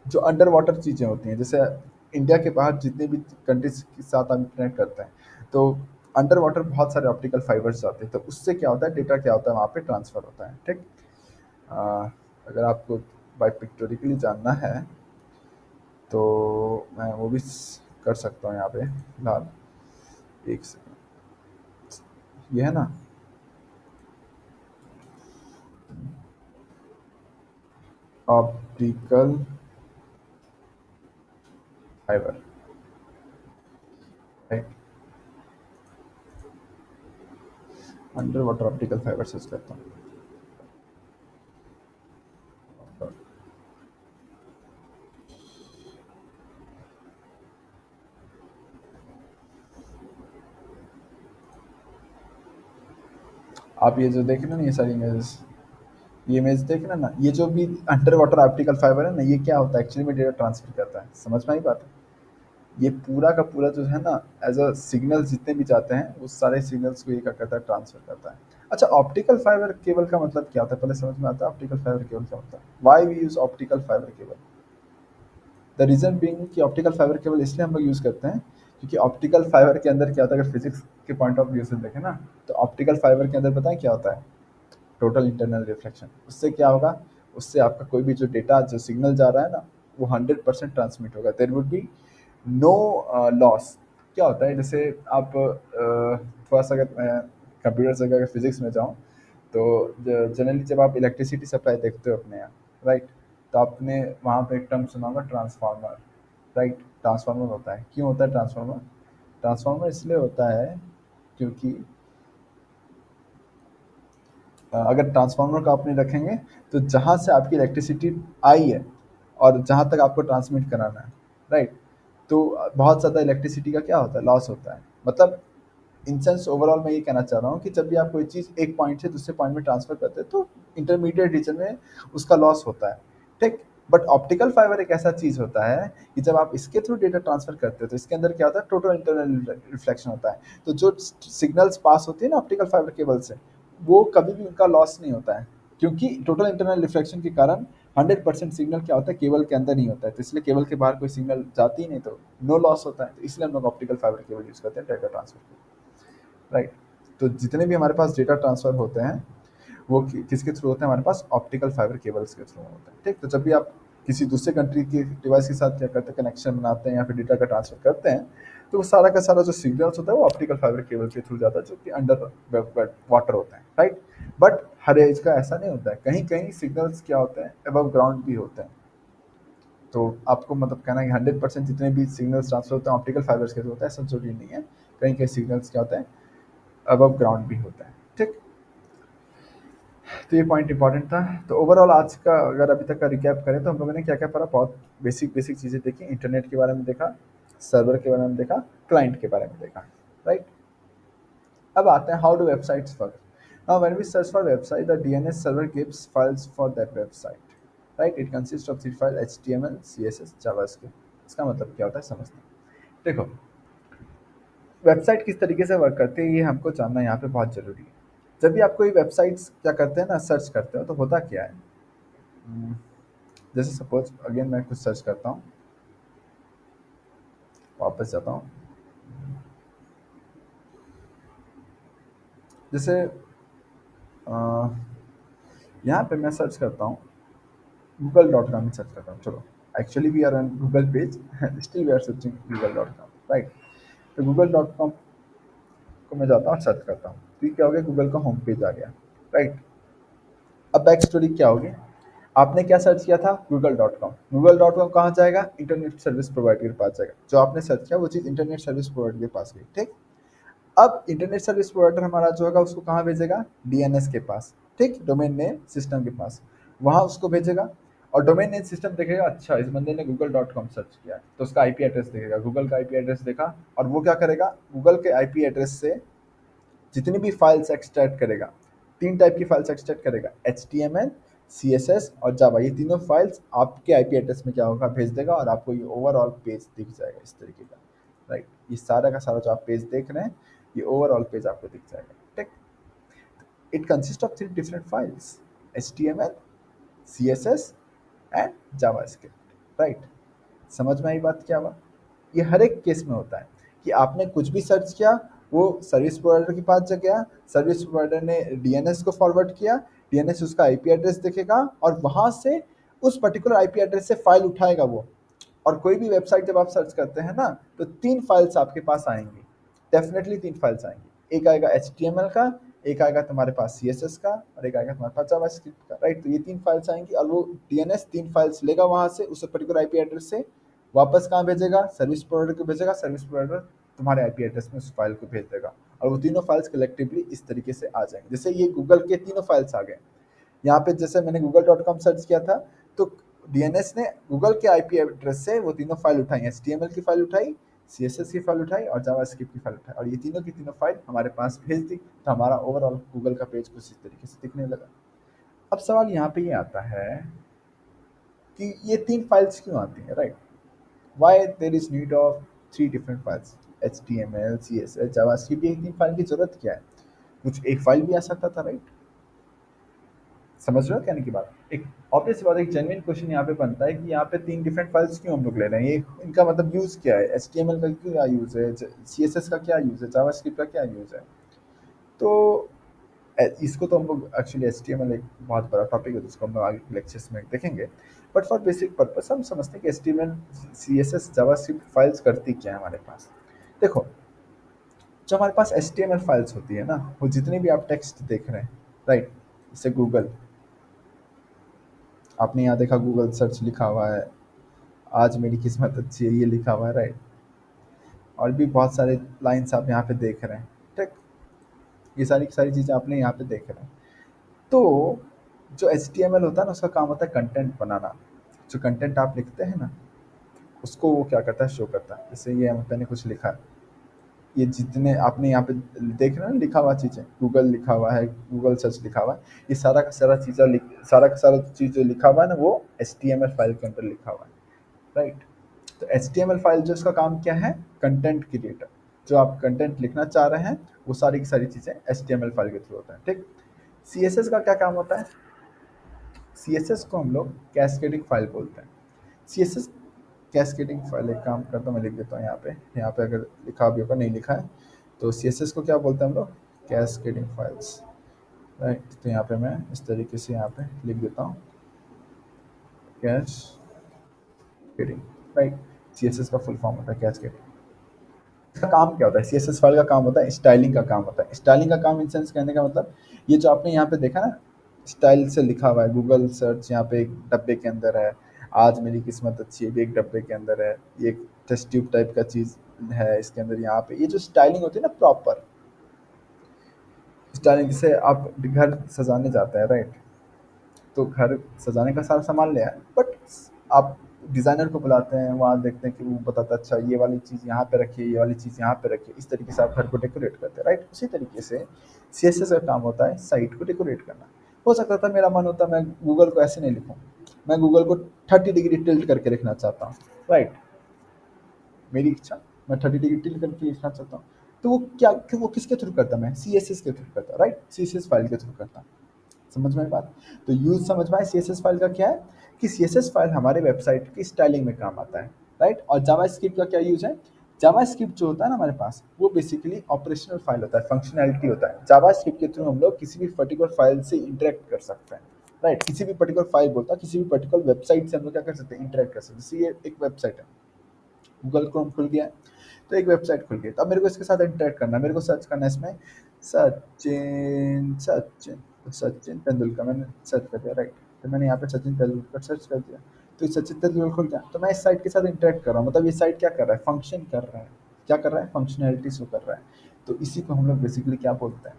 जो अंडर वाटर चीज़ें होती हैं, जैसे इंडिया के बाहर जितने भी कंट्रीज के साथ हम इंटरनेट करते हैं, तो अंडर वाटर बहुत सारे ऑप्टिकल फाइबर्स जाते हैं, तो उससे क्या होता है, डेटा क्या होता है, वहाँ पे ट्रांसफ़र होता है, ठीक। अगर आपको बाय पिक्टोरिकली जानना है, तो मैं वो भी कर सकता हूँ यहाँ पे फिलहाल। एक सेकंड, ये है ना, optical fibre, right. Under water optical fibre search करता हूँ। आप ये जो देख रहे हो ना, ये सारी इमेजेस, ये इमेज देख रहे हैं ना, ये जो भी अंडर वाटर ऑप्टिकल फाइबर है ना, ये क्या होता है एक्चुअली में, डेटा ट्रांसफर करता है। समझ में आई बात? ये पूरा का पूरा जो है ना, एज अ सिग्नल जितने भी जाते हैं उस सारे सिग्नल्स को ये क्या करता है, ट्रांसफर करता है। अच्छा, ऑप्टिकल फाइबर केबल का मतलब क्या होता है, पहले समझ में आता है ऑप्टिकल फाइबर केबल क्या होता है? Why we use optical fibre cable? The reason being कि ऑप्टिकल फाइबर केबल इसलिए हम लोग यूज करते हैं क्योंकि ऑप्टिकल फाइबर के अंदर क्या होता है, अगर फिजिक्स के पॉइंट ऑफ व्यू से देखें ना, तो ऑप्टिकल फाइबर के अंदर बताएं क्या होता है, टोटल इंटरनल रिफ्लेक्शन। उससे क्या होगा, उससे आपका कोई भी जो डेटा, जो सिग्नल जा रहा है ना, वो 100% ट्रांसमिट होगा। There would be no loss. क्या होता है, जैसे आप थोड़ा सा अगर मैं कंप्यूटर से अगर फिजिक्स में जाऊँ, तो जनरली जब आप इलेक्ट्रिसिटी सप्लाई देखते हो अपने यहाँ, राइट, तो आपने वहाँ पे एक टर्म सुना होगा, ट्रांसफार्मर। राइट, ट्रांसफार्मर होता है, क्यों होता है ट्रांसफार्मर? ट्रांसफार्मर इसलिए होता है क्योंकि अगर ट्रांसफार्मर को आपने रखेंगे, तो जहाँ से आपकी इलेक्ट्रिसिटी आई है और जहाँ तक आपको ट्रांसमिट कराना है, राइट, तो बहुत ज़्यादा इलेक्ट्रिसिटी का क्या होता है, लॉस होता है। मतलब इन सेंस ओवरऑल मैं ये कहना चाह रहा हूँ कि जब भी आप कोई चीज़ एक पॉइंट से दूसरे पॉइंट में ट्रांसफर करते हैं, तो इंटरमीडिएट रीजन में उसका लॉस होता है। ठीक। बट ऑप्टिकल फाइबर एक ऐसा चीज़ होता है कि जब आप इसके थ्रू डेटा ट्रांसफर करते हो, तो इसके अंदर क्या होता है, टोटल इंटरनल रिफ्लेक्शन होता है। तो जो सिग्नल्स पास होती है ना ऑप्टिकल फाइबर केबल से, वो कभी भी उनका लॉस नहीं होता है, क्योंकि टोटल इंटरनल रिफ्लेक्शन के कारण 100% सिग्नल क्या होता है, केबल के अंदर नहीं होता है। तो इसलिए केबल के बाहर कोई सिग्नल जाती ही नहीं, तो नो लॉस होता है। तो इसलिए हम लोग ऑप्टिकल फाइबर केबल यूज़ करते हैं डेटा ट्रांसफर के लिए। राइट। तो जितने भी हमारे पास डेटा ट्रांसफर होते हैं, वो किसके थ्रू होते हैं, हमारे पास ऑप्टिकल फाइबर केबल्स के थ्रू होते हैं। ठीक। तो जब भी आप किसी दूसरे कंट्री के डिवाइस के साथ क्या करते हैं, कनेक्शन बनाते हैं या फिर डेटा का ट्रांसफर करते हैं, तो वो सारा का सारा जो सिग्नल्स होता है वो ऑप्टिकल फाइबर केबल के थ्रू जाता है, जो कि अंडर वाटर होता है। राइट। बट हर एज का ऐसा नहीं होता है, कहीं कहीं सिग्नल्स क्या होते हैं, अबव ग्राउंड भी होते हैं। तो आपको मतलब कहना है कि 100% जितने भी सिग्नल्स ट्रांसफर होते हैं ऑप्टिकल फाइबर्स के थ्रू होता है, ऐसा जरूरी नहीं है। कहीं कहीं सिग्नल्स क्या होता है, अबव ग्राउंड भी होता है। ठीक। तो ये पॉइंट इंपॉर्टेंट था। तो ओवरऑल आज का अगर अभी तक का रिकैप करें, तो हम लोगों ने क्या क्या पढ़ा, बहुत बेसिक बेसिक चीज़ें देखी। इंटरनेट के बारे में देखा, सर्वर के बारे में देखा, क्लाइंट के बारे में देखा। राइट। अब आते हैं how do websites work. Now when we search for website, the DNS server gives files for that website. Right, it consist of 3 file, HTML, CSS, JavaScript. इसका मतलब क्या होता है समझते हैं। देखो, वेबसाइट किस तरीके से वर्क करती है, ये हमको जानना यहाँ पे बहुत ज़रूरी है। जब भी आप कोई वेबसाइट्स क्या करते हैं ना, सर्च करते हो, तो होता क्या है, हम्म, जैसे सपोज अगेन मैं कुछ सर्च करता हूँ, वापस जाता हूँ, जैसे यहाँ पे मैं सर्च करता हूँ, google.com में सर्च करता हूँ। चलो, actually we are on Google page, still we are searching google.com। राइट। तो google.com को मैं जाता हूँ और सर्च करता हूँ, तो ये क्या हो गया, गूगल का होम पेज आ गया। राइट। अब बैक स्टोरी क्या होगी, आपने क्या सर्च किया था, google.com। google.com कहाँ जाएगा, इंटरनेट सर्विस प्रोवाइडर के पास जाएगा। जो आपने सर्च किया वो चीज़ इंटरनेट सर्विस प्रोवाइडर के पास गई। ठीक। अब इंटरनेट सर्विस प्रोवाइडर हमारा जो होगा उसको कहाँ भेजेगा, डीएनएस के पास। ठीक, डोमेन नेम सिस्टम के पास, वहाँ उसको भेजेगा। और डोमेन नेम सिस्टम देखेगा, अच्छा इस बंदे ने google.com सर्च किया, तो उसका आईपी एड्रेस देखेगा, गूगल का आईपी एड्रेस देखा, और वो क्या करेगा, गूगल के आईपी एड्रेस से जितनी भी फाइल्स एक्सट्रैक्ट करेगा, 3 टाइप की फाइल्स एक्सट्रैक्ट करेगा, एचटीएमएल, सीएसएस और जावा। ये तीनों फाइल्स आपके आईपी एड्रेस में क्या होगा, भेज देगा, और आपको ये ओवरऑल पेज दिख जाएगा इस तरीके का। राइट। ये सारा का सारा जो आप पेज देख रहे हैं, ये ओवरऑल पेज आपको दिख जाएगा। ठीक। It consist of 3 different files, HTML, CSS and JavaScript. Right. समझ में आई बात क्या हुआ? ये हर एक केस में होता है कि आपने कुछ भी सर्च किया, वो सर्विस प्रोवाइडर के पास जा गया, सर्विस प्रोवाइडर ने डीएनएस को फॉरवर्ड किया, डीएनएस उसका आईपी एड्रेस देखेगा, और वहां से उस पर्टिकुलर आईपी एड्रेस से फाइल उठाएगा वो। और कोई भी वेबसाइट जब आप सर्च करते हैं ना, तो 3 फाइल्स आपके पास आएंगी, डेफिनेटली 3 फाइल्स आएंगी। एक आएगा एचटीएमएल का, एक आएगा तुम्हारे पास सीएसएस का, और एक आएगा तुम्हारे पास जावास्क्रिप्ट का। राइट। तो ये 3 फाइल्स आएंगी, और वो डीएनएस 3 फाइल्स लेगा वहां से, उस पर्टिकुलर आईपी एड्रेस से वापस कहाँ भेजेगा, सर्विस प्रोवाइडर को भेजेगा, सर्विस प्रोवाइडर तुम्हारे आईपी एड्रेस में उस फाइल को भेज देगा, और वो तीनों फाइल्स कलेक्टिवली इस तरीके से आ जाएंगे। जैसे ये गूगल के तीनों फाइल्स आ गए यहाँ पे, जैसे मैंने google.com सर्च किया था, तो डीएनएस ने गूगल के आईपी एड्रेस से वो तीनों फाइल उठाई, एचटीएमएल की फाइल उठाई, सीएसएस की फाइल उठाई और जावास्क्रिप्ट की फाइल उठाई और ये तीनों की तीनों फाइल हमारे पास भेज दी, तो हमारा ओवरऑल गूगल का पेज कुछ इस तरीके से दिखने लगा। अब सवाल यहाँ पे ये आता है कि ये 3 फाइल्स क्यों आती हैं, right? Why there is need of 3 different files, HTML, CSS, JavaScript, ये 3 फाइल की ज़रूरत क्या है? कुछ एक फाइल भी आ सकता था, राइट? समझ रहे हो कहने की बात? एक ऑब्वियस सी बात है, एक जेन्युइन क्वेश्चन यहाँ पे बनता है कि यहाँ पे 3 डिफरेंट फाइल्स क्यों हम लोग ले रहे हैं? ये इनका मतलब यूज़ क्या है? एचटीएमएल का क्या यूज़ है? ज सीएसएस का क्या यूज़ है? जावास्क्रिप्ट का क्या यूज़ है? तो इसको तो हम लोग एक्चुअली एचटीएमएल एक बहुत बड़ा टॉपिक है, जिसको हम लोग आगे के लेक्चर्स में देखेंगे। बट फॉर बेसिक पर्पस हम समझते हैं कि एचटीएमएल, सीएसएस, जावास्क्रिप्ट फाइल्स करती क्या है हमारे पास। देखो, जो हमारे पास एचटीएमएल फाइल्स होती है ना, वो जितने भी आप टेक्स्ट देख रहे हैं, राइट? जैसे गूगल, आपने यहाँ देखा गूगल सर्च लिखा हुआ है, आज मेरी किस्मत अच्छी है, ये लिखा हुआ है, राइट? और भी बहुत सारे लाइन्स आप यहाँ पे देख रहे हैं, ठीक? ये सारी की सारी चीज़ें आपने यहाँ पे देख रहे हैं। तो जो एचटीएमएल होता है ना, उसका काम होता है कंटेंट बनाना। जो कंटेंट आप लिखते हैं ना, उसको वो क्या करता है, शो करता है। जैसे ये मैंने कुछ लिखा है, ये जितने आपने यहाँ पे देख रहे हैं ना लिखा हुआ चीज़ें, गूगल लिखा हुआ है, गूगल सर्च लिखा हुआ है, ये सारा का सारा चीज़ सारा का सारा चीज़ जो लिखा हुआ है ना, वो एचटीएमएल फाइल के अंदर लिखा हुआ है, राइट? तो एचटीएमएल फाइल जो इसका काम क्या है, कंटेंट क्रिएटर। जो आप कंटेंट लिखना चाह रहे हैं, वो सारी की सारी चीज़ें एचटीएमएल फाइल के थ्रू होता है, ठीक? सीएसएस का क्या काम होता है? सीएसएस को हम लोग कैस्केडिंग फाइल बोलते हैं। सीएसएस कैस्केडिंग फाइल, एक काम करता हूँ मैं लिख देता हूँ यहाँ पे अगर लिखा भी होगा, नहीं लिखा है तो सीएसएस को क्या बोलते हैं हम लोग, कैस्केडिंग फाइल्स, राइट? तो यहाँ पे मैं इस तरीके से यहाँ पे लिख देता हूँ, कैस्केडिंग, राइट? सीएसएस का फुल फॉर्म होता है कैस्केडिंग। इसका काम क्या होता है? सीएसएस फाइल का काम होता है स्टाइलिंग का काम होता है। स्टाइलिंग का काम इन सेंस कहने का मतलब, ये जो आपने यहाँ पे देखा ना, स्टाइल से लिखा हुआ है, गूगल सर्च यहाँ पे एक डब्बे के अंदर है, आज मेरी किस्मत अच्छी है भी एक डब्बे के अंदर है, ये एक टेस्ट ट्यूब टाइप का चीज़ है इसके अंदर। यहाँ पे ये जो स्टाइलिंग होती है ना, प्रॉपर स्टाइलिंग, जैसे आप घर सजाने जाते हैं, राइट? तो घर सजाने का सारा सामान ले आए, बट आप डिज़ाइनर को बुलाते हैं, वहाँ देखते हैं कि वो बताता है अच्छा ये वाली चीज़ यहाँ पे रखिए, ये वाली चीज़ यहाँ पे रखिए, इस तरीके से आप घर को डेकोरेट करते हैं, राइट? उसी तरीके से सीएसएस का काम होता है साइट को डेकोरेट करना। हो सकता था मेरा मन होता मैं गूगल को ऐसे नहीं लिखूँ, मैं गूगल को 30 डिग्री टिल्ट करके लिखना चाहता हूँ, राइट? मेरी इच्छा, मैं 30 डिग्री टिल्ट करके लिखना चाहता हूँ। तो वो क्या, कि वो किसके थ्रू करता, मैं सीएसएस के थ्रू करता, राइट? सीएसएस फाइल के थ्रू करता। समझ में आई बात? तो यूज़ समझ में आए सीएसएस फाइल का क्या है, कि सीएसएस फाइल हमारे वेबसाइट की स्टाइलिंग में काम आता है, राइट? और जावास्क्रिप्ट का क्या यूज़ है? जावास्क्रिप्ट जो होता है ना हमारे पास, वो बेसिकली ऑपरेशनल फाइल होता है, फंक्शनैलिटी होता है। जावास्क्रिप्ट के थ्रू हम लोग किसी भी पर्टिकुलर फाइल से इंटरेक्ट कर सकते हैं, राइट? किसी भी पर्टिकुलर फाइल बोलता है, किसी भी पर्टिकुलर वेबसाइट से हम लोग क्या कर सकते हैं, इंटरेक्ट कर सकते हैं। जैसे ये एक वेबसाइट है, गूगल क्रोम खुल गया है, तो एक वेबसाइट खुल गई, तो अब मेरे को इसके साथ इंटरेक्ट करना है, मेरे को सर्च करना है इसमें सचिन सचिन सचिन तेंदुलकर, मैंने सर्च कर दिया, राइट? तो मैंने यहाँ पे सचिन तेंदुलकर सर्च कर दिया, तो ये सचिन तेंदुलकर खुल गया। तो मैं इस साइट के साथ इंटरेक्ट कर रहा हूँ, मतलब ये साइट क्या कर रहा है, फंक्शन कर रहा है। क्या कर रहा है? फंक्शनैलिटी शो कर रहा है। तो इसी को हम लोग बेसिकली क्या बोलते हैं,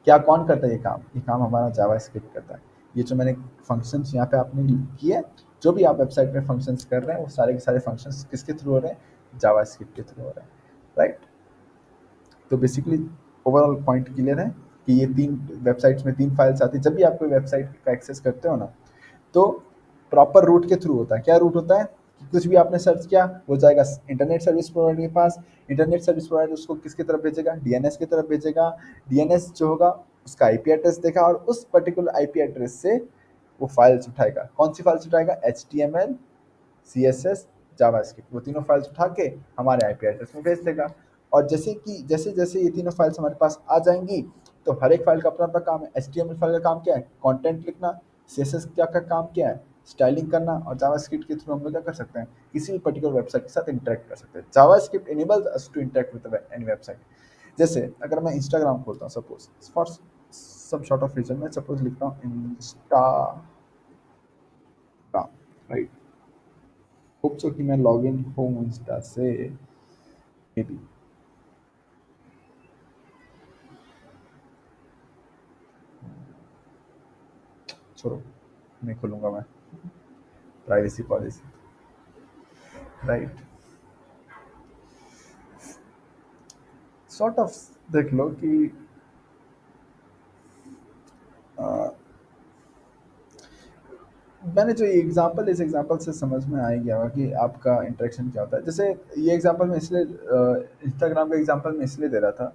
क्या कौन करता है ये काम? ये काम हमारा जावास्क्रिप्ट करता है। ये जो मैंने फंक्शंस यहाँ पे आपने किए, जो भी आप वेबसाइट में फंक्शंस कर रहे हैं, वो सारे के सारे फंक्शंस किसके थ्रू हो रहे हैं? जावास्क्रिप्ट के थ्रू हो रहे हैं, राइट? तो बेसिकली ओवरऑल पॉइंट क्लियर है कि ये 3 वेबसाइट्स में 3 फाइल्स आती हैं। जब भी आप कोई वेबसाइट का एक्सेस करते हो ना, तो प्रॉपर रूट के थ्रू होता है। क्या रूट होता है? कि कुछ भी आपने सर्च किया, वो जाएगा इंटरनेट सर्विस प्रोवाइडर के पास, इंटरनेट सर्विस प्रोवाइडर उसको किसकी तरफ भेजेगा? डीएनएस की तरफ भेजेगा। डीएनएस जो होगा उसका आईपी एड्रेस देगा और उस पर्टिकुलर आईपी एड्रेस से वो फाइल्स उठाएगा। कौन सी फाइल्स उठाएगा? एचटीएमएल, सीएसएस, जावास्क्रिप्ट, वो तीनों फाइल्स उठा के हमारे आईपी एड्रेस में भेज देगा। और जैसे कि जैसे जैसे ये तीनों फाइल्स हमारे पास आ जाएंगी, तो हर एक फाइल का अपना अपना काम है। एचटीएमएल फाइल का काम क्या है? कंटेंट लिखना। सीएसएस क्या का काम क्या है? स्टाइलिंग करना। और जावास्क्रिप्ट के थ्रू हम लोग क्या कर सकते हैं? किसी भी पर्टिकुलर वेबसाइट के साथ इंटरेक्ट कर सकते हैं। JavaScript enables us to interact with any website. जैसे अगर मैं इंस्टाग्राम खोलता हूँ, suppose for some sort of reason, मैं सपोज लिखता हूँ इंस्टाग्राम, राइट? होप सो कि मैं लॉग इन हूँ इंस्टा से, मे बी। छोड़ो, नहीं खोलूँगा मैं, privacy policy, right? Sort of देख लो कि अ, मैंने जो ये एग्जांपल इस एग्जांपल से समझ में आ ही गया होगा कि आपका इंटरेक्शन क्या होता है। जैसे ये एग्जांपल मैं इसलिए इंस्टाग्राम का एग्जांपल मैं इसलिए दे रहा था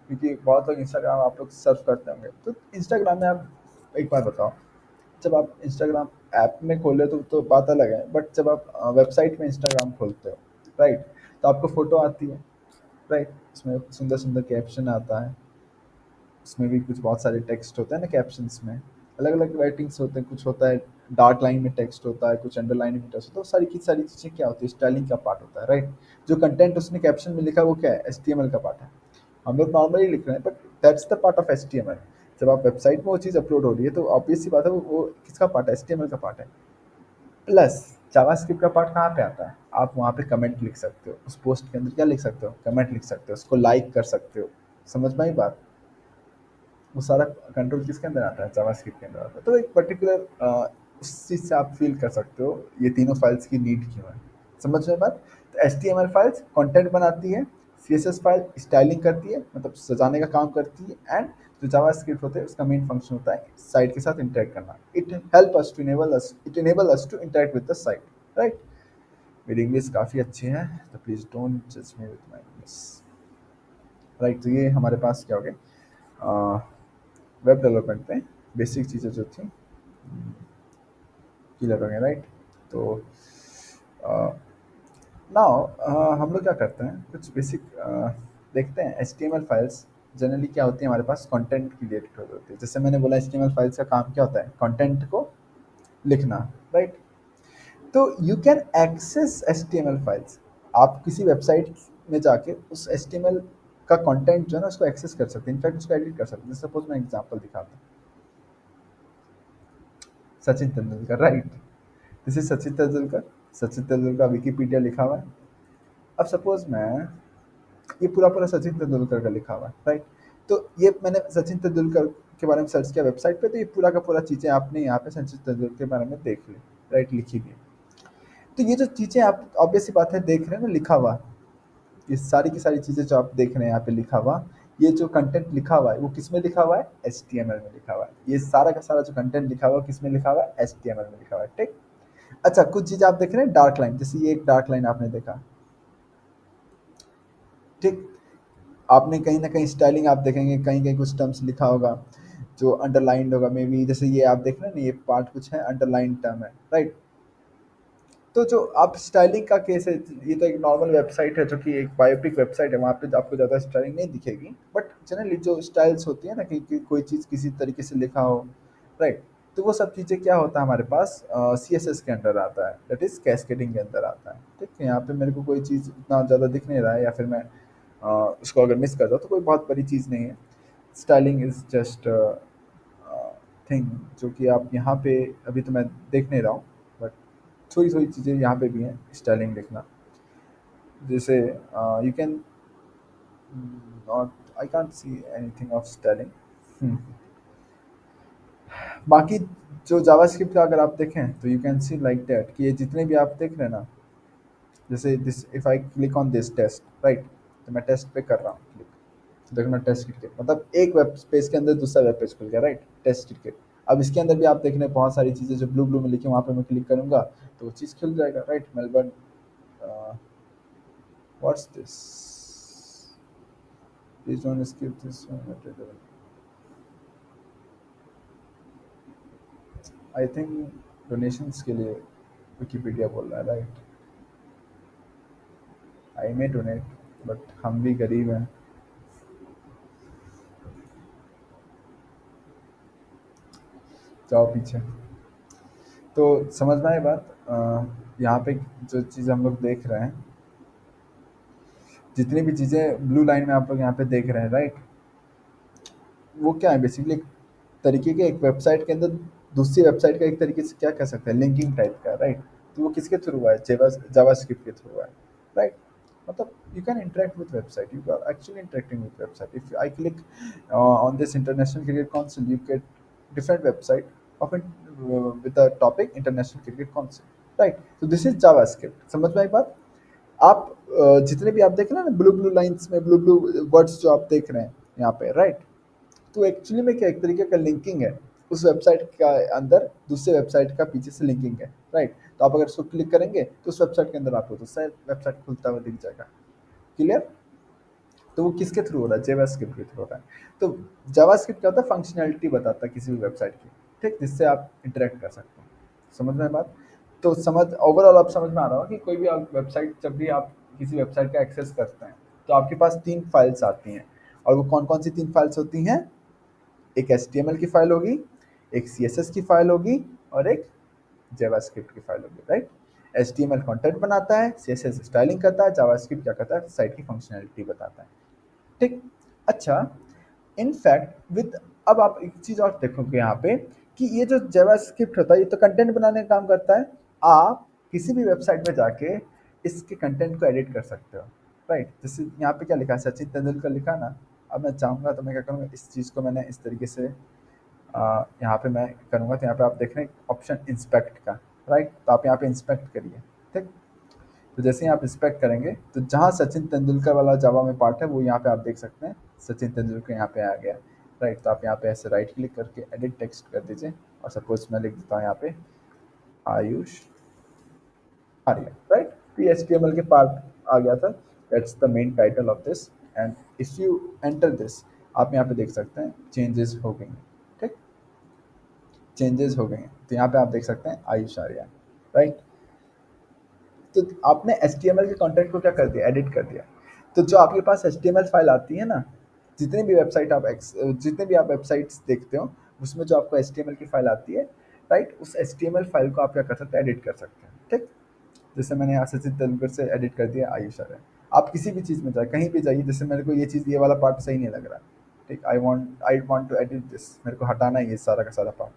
क्योंकि बहुत लोग इंस्टाग्राम आप लोग सर्च करते होंगे, तो इंस्टाग्राम में आप एक बार बताओ, जब आप इंस्टाग्राम ऐप में खोले तो बात अलग है, बट जब आप वेबसाइट में इंस्टाग्राम खोलते हो, राइट, तो आपको फोटो आती है, राइट, उसमें सुंदर सुंदर कैप्शन आता है, उसमें भी कुछ बहुत सारे टेक्स्ट होते हैं ना कैप्शंस में, अलग अलग राइटिंग्स होते हैं, कुछ होता है डार्क लाइन में टेक्स्ट होता है, कुछ अंडरलाइन में टेक्स्ट होता है, तो सारी की सारी चीज़ें क्या होती है, स्टाइलिंग का पार्ट होता है, राइट। जो कंटेंट उसने कैप्शन में लिखा है वो क्या है, एचटीएमएल का पार्ट है। हम लोग नॉर्मली लिख रहे हैं, but that's the part of HTML. जब आप वेबसाइट में वो चीज़ अपलोड हो रही है तो ऑब्वियस सी बात है वो किसका पार्ट है, एचटीएमएल का पार्ट है। प्लस जावास्क्रिप्ट का पार्ट कहाँ पे आता है, आप वहाँ पे कमेंट लिख सकते हो, उस पोस्ट के अंदर क्या लिख सकते हो, कमेंट लिख सकते हो, उसको लाइक कर सकते हो। समझ में आई बात। वो सारा कंट्रोल किसके अंदर आता है, जावास्क्रिप्ट के अंदर आता है। तो एक पर्टिकुलर उस चीज़ से आप फील कर सकते हो ये तीनों फाइल्स की नीड क्यों है। समझ में बात। तो एच फाइल्स कंटेंट बनाती है, सीएसएस फाइल स्टाइलिंग करती है, मतलब सजाने का काम करती है, एंड जो जावास्क्रिप्ट होते हैं उसका मेन फंक्शन होता है साइट के साथ इंटरेक्ट करना। It enable us to interact with the site, right. मेरी इंग्लिश काफ़ी अच्छी है, तो प्लीज़ डोंट जज me with my English, right. तो ये हमारे पास क्या हो गया, वेब डेवलपमेंट पे बेसिक चीज़ें जो थी क्लियर हो गए, राइट। तो नाउ हम लोग क्या करते हैं, कुछ बेसिक देखते हैं। एच फाइल्स जनरली क्या होती है, हमारे पास कंटेंट की रिलेटेड होती है। जैसे मैंने बोला एच फाइल्स का काम क्या होता है, कंटेंट को लिखना, राइट। तो you can access H files, आप किसी वेबसाइट में जाके उस एच का कंटेंट जो है ना उसको एक्सेस कर सकते हैं, इनफैक्ट उसको एडिट कर सकते हैं। सपोज मैं एग्जांपल दिखाता हूँ, Sachin Tendulkar, right. This is Sachin Tendulkar, Sachin Tendulkar Wikipedia लिखा हुआ है। अब सपोज मैं ये पूरा पूरा सचिन तेंदुलकर का लिखा हुआ है, राइट। तो ये मैंने सचिन तेंदुलकर के बारे में सर्च किया वेबसाइट पे, तो ये पूरा का पूरा चीज़ें आपने यहाँ पे सचिन तेंदुलकर के बारे में देख ली, राइट, लिखी हुई। तो ये जो चीज़ें आप ऑब्वियस सी बात है देख रहे हैं ना लिखा हुआ, ये सारी की सारी चीज़ें जो आप देख रहे हैं यहाँ पे लिखा हुआ, ये जो कंटेंट लिखा हुआ है वो किस में लिखा हुआ है, एच में लिखा हुआ है। ये सारा का सारा जो कंटेंट लिखा हुआ है किस में लिखा हुआ है, एच में लिखा हुआ है, ठीक। अच्छा, कुछ चीज़ आप देख रहे हैं डार्क लाइन, जैसे ये एक डार्क लाइन आपने देखा, ठीक। आपने कहीं ना कहीं स्टाइलिंग आप देखेंगे, कहीं कहीं कुछ टर्म्स लिखा होगा जो अंडरलाइंड होगा मे बी, जैसे ये आप देख रहे हैं ना, ये पार्ट कुछ है अंडरलाइन टर्म है, राइट। तो जो आप स्टाइलिंग का केस है, ये तो एक नॉर्मल वेबसाइट है जो कि एक बायोपिक वेबसाइट है, वहाँ पे आपको ज़्यादा स्टाइलिंग नहीं दिखेगी, बट जनरली जो स्टाइल्स होती है ना कि कोई चीज़ किसी तरीके से लिखा हो, राइट। तो वो सब चीज़ें क्या होता है हमारे पास सी एस एस के अंडर आता है, दैट इज़ कैस्केडिंग के अंदर आता है, ठीक है। यहाँ पे मेरे को कोई चीज़ इतना ज़्यादा दिख नहीं रहा है, या फिर मैं उसको अगर मिस कर जाऊँ तो कोई बहुत बड़ी चीज़ नहीं है। स्टाइलिंग इज़ जस्ट थिंग जो कि आप यहाँ पे अभी तो मैं देख नहीं रहा हूँ, बट थोड़ी थोड़ी चीज़ें यहाँ पे भी हैं स्टाइलिंग लिखना। जैसे you can not, I can't see anything of styling. बाकी जो जावास्क्रिप्ट का अगर आप देखें तो you can see like that कि ये जितने भी आप देख रहे हैं ना, जैसे this if I click on this test, right, तो मैं टेस्ट पे कर रहा हूँ क्लिक, देखो मैं टेस्ट क्रिकेट, मतलब एक वेब पेज के अंदर दूसरा वेब पेज खुल गया, राइट, टेस्ट क्रिकेट। अब इसके अंदर भी आप देख रहे हैं बहुत सारी चीज़ें जो ब्लू ब्लू में लिखी, वहाँ पे मैं क्लिक करूंगा तो वो चीज़ खुल जाएगा, right. Melbourne, what's this, please don't skip this one, I think donations के लिए विकिपीडिया बोल रहा है, right. I may donate, but हम भी गरीब हैं। जाओ पीछे। तो समझ में आए बात। यहाँ पे जो चीज़ हम लोग देख रहे हैं, जितनी भी चीज़ें ब्लू लाइन में आप लोग यहाँ पे देख रहे हैं, राइट, वो क्या है बेसिकली एक तरीके के एक वेबसाइट के अंदर दूसरी वेबसाइट का एक तरीके से क्या कह सकते हैं लिंकिंग टाइप का, राइट। तो वो किसके थ्रू हुआ है, जावास्क्रिप्ट के थ्रू हुआ है, राइट। मतलब you can interact with website, you are actually interacting with website. If I click on this International Cricket Council you get different website of it with the topic international cricket council, right। so this is javascript, समझ में आई बात। आप जितने भी आप देख रहे हैं ना ब्लू ब्लू लाइंस में ब्लू ब्लू वर्ड्स जो आप देख रहे हैं यहाँ पे, राइट? तो एक्चुअली में क्या एक तरीके का लिंकिंग है, उस वेबसाइट का अंदर दूसरे वेबसाइट का पीछे से लिंकिंग है, राइट? तो आप अगर उसको क्लिक करेंगे तो उस वेबसाइट के अंदर आपको दूसरा वेबसाइट खुलता हुआ दिख जाएगा। क्लियर? तो वो किसके थ्रू हो रहा है? जावास्क्रिप्ट के थ्रू हो रहा है। तो जावास्क्रिप्ट क्या होता है? फंक्शनैलिटी बताता है किसी भी वेबसाइट की, ठीक? जिससे आप इंटरेक्ट कर सकते हो। समझ में बात? तो समझ ओवरऑल आप समझ में आ रहा होगा कि कोई भी आप वेबसाइट, जब भी आप किसी वेबसाइट का एक्सेस करते हैं तो आपके पास 3 फाइल्स आती हैं। और वो कौन-कौन सी 3 फाइल्स होती हैं? एक एचटीएमएल की फाइल होगी, एक सीएसएस की फाइल होगी और एक जावास्क्रिप्ट की फाइल होगी, राइट? एचटीएमएल कंटेंट बनाता है, सीएसएस स्टाइलिंग करता है, जावास्क्रिप्ट क्या करता है? साइट की फंक्शनैलिटी बताता है। ठीक? अच्छा, इनफैक्ट विद अब आप एक चीज़ और देखोगे यहाँ पे कि ये जो जावास्क्रिप्ट होता है ये तो कंटेंट बनाने का काम करता है। आप किसी भी वेबसाइट में जाके इसके कंटेंट को एडिट कर सकते हो, राइट? जैसे यहाँ पे क्या लिखा है, सचिन तेंदुलकर लिखा ना। अब मैं चाहूँगा तो मैं क्या करूँगा, इस चीज़ को मैंने इस तरीके से यहाँ पे मैं करूँगा, तो यहाँ पे आप देख रहे हैं ऑप्शन इंस्पेक्ट का, राइट? तो आप यहाँ पे इंस्पेक्ट करिए, ठीक? तो जैसे ही आप इंस्पेक्ट करेंगे तो जहाँ सचिन तेंदुलकर वाला जावा में पार्ट है वो यहाँ पे आप देख सकते हैं, सचिन तेंदुलकर यहाँ पे आ गया, राइट? तो आप यहाँ पे ऐसे राइट क्लिक करके एडिट टेक्स्ट कर दीजिए और सपोज मैं लिख देता हूँ यहाँ पे आयुष आर्या, राइट? तो एच टी एम एल के पार्ट आ गया था, that's the main title of this. And if you enter this, आप यहाँ पे देख सकते हैं चेंजेस हो गई हैं, ठीक? चेंजेस हो गए हैं, तो यहाँ पे आप देख सकते हैं आयुष आर्या, राइट? तो आपने एचटीएमएल के कंटेंट को क्या कर दिया? एडिट कर दिया। तो जो आपके पास एचटीएमएल फाइल आती है ना, जितने भी वेबसाइट आप जितने भी आप वेबसाइट्स देखते हो उसमें जो आपको एचटीएमएल की फाइल आती है, राइट? उस एचटीएमएल फाइल को आप क्या कर सकते हैं? एडिट कर सकते हैं, ठीक? जैसे मैंने यहाँ सचिन तेंदुलकर से एडिट कर दिया आयुष आर्य। आप किसी भी चीज़ में जाए, कहीं भी जाइए, जैसे मेरे को ये चीज़, ये वाला पार्ट सही नहीं लग रहा, ठीक? I want to edit this, मेरे को हटाना है ये सारा का सारा पार्ट।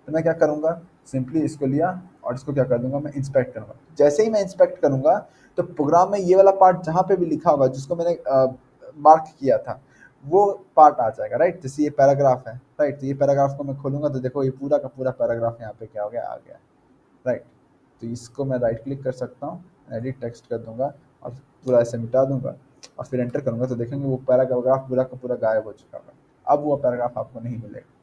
तो मैं क्या करूँगा? सिंपली इसको लिया और इसको क्या कर दूंगा, मैं इंस्पेक्ट करूँगा। जैसे ही मैं इंस्पेक्ट करूँगा तो प्रोग्राम में ये वाला पार्ट जहाँ पे भी लिखा होगा जिसको मैंने मार्क किया था वो पार्ट आ जाएगा, राइट? जैसे ये पैराग्राफ है, राइट? तो ये पैराग्राफ को मैं खोलूंगा तो देखो ये पूरा का पूरा पैराग्राफ यहाँ पे क्या हो गया, आ गया, राइट? तो इसको मैं राइट क्लिक कर सकता हूँ, एडिट टेक्स्ट कर दूंगा और पूरा ऐसे मिटा दूंगा और फिर एंटर करूंगा तो देखेंगे वो पैराग्राफ पूरा का पूरा गायब हो चुका होगा। अब वो पैराग्राफ आपको नहीं मिलेगा।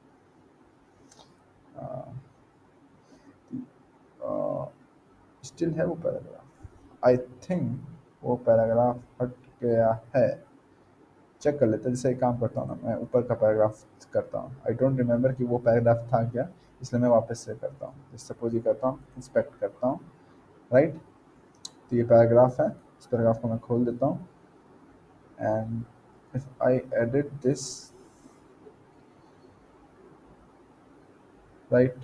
स्टिल है वो पैराग्राफ, आई थिंक वो पैराग्राफ हट गया है। चेक कर लेते हैं। जैसे एक काम करता हूँ ना, मैं ऊपर का पैराग्राफ करता हूँ, आई डोंट रिमेंबर कि वो पैराग्राफ था क्या, इसलिए मैं वापस से करता हूँ। जैसे सपोज ये करता हूँ, इंस्पेक्ट करता हूँ, राइट? तो ये पैराग्राफ है, इस पैराग्राफ को मैं खोल देता हूँ and if I edit this, right?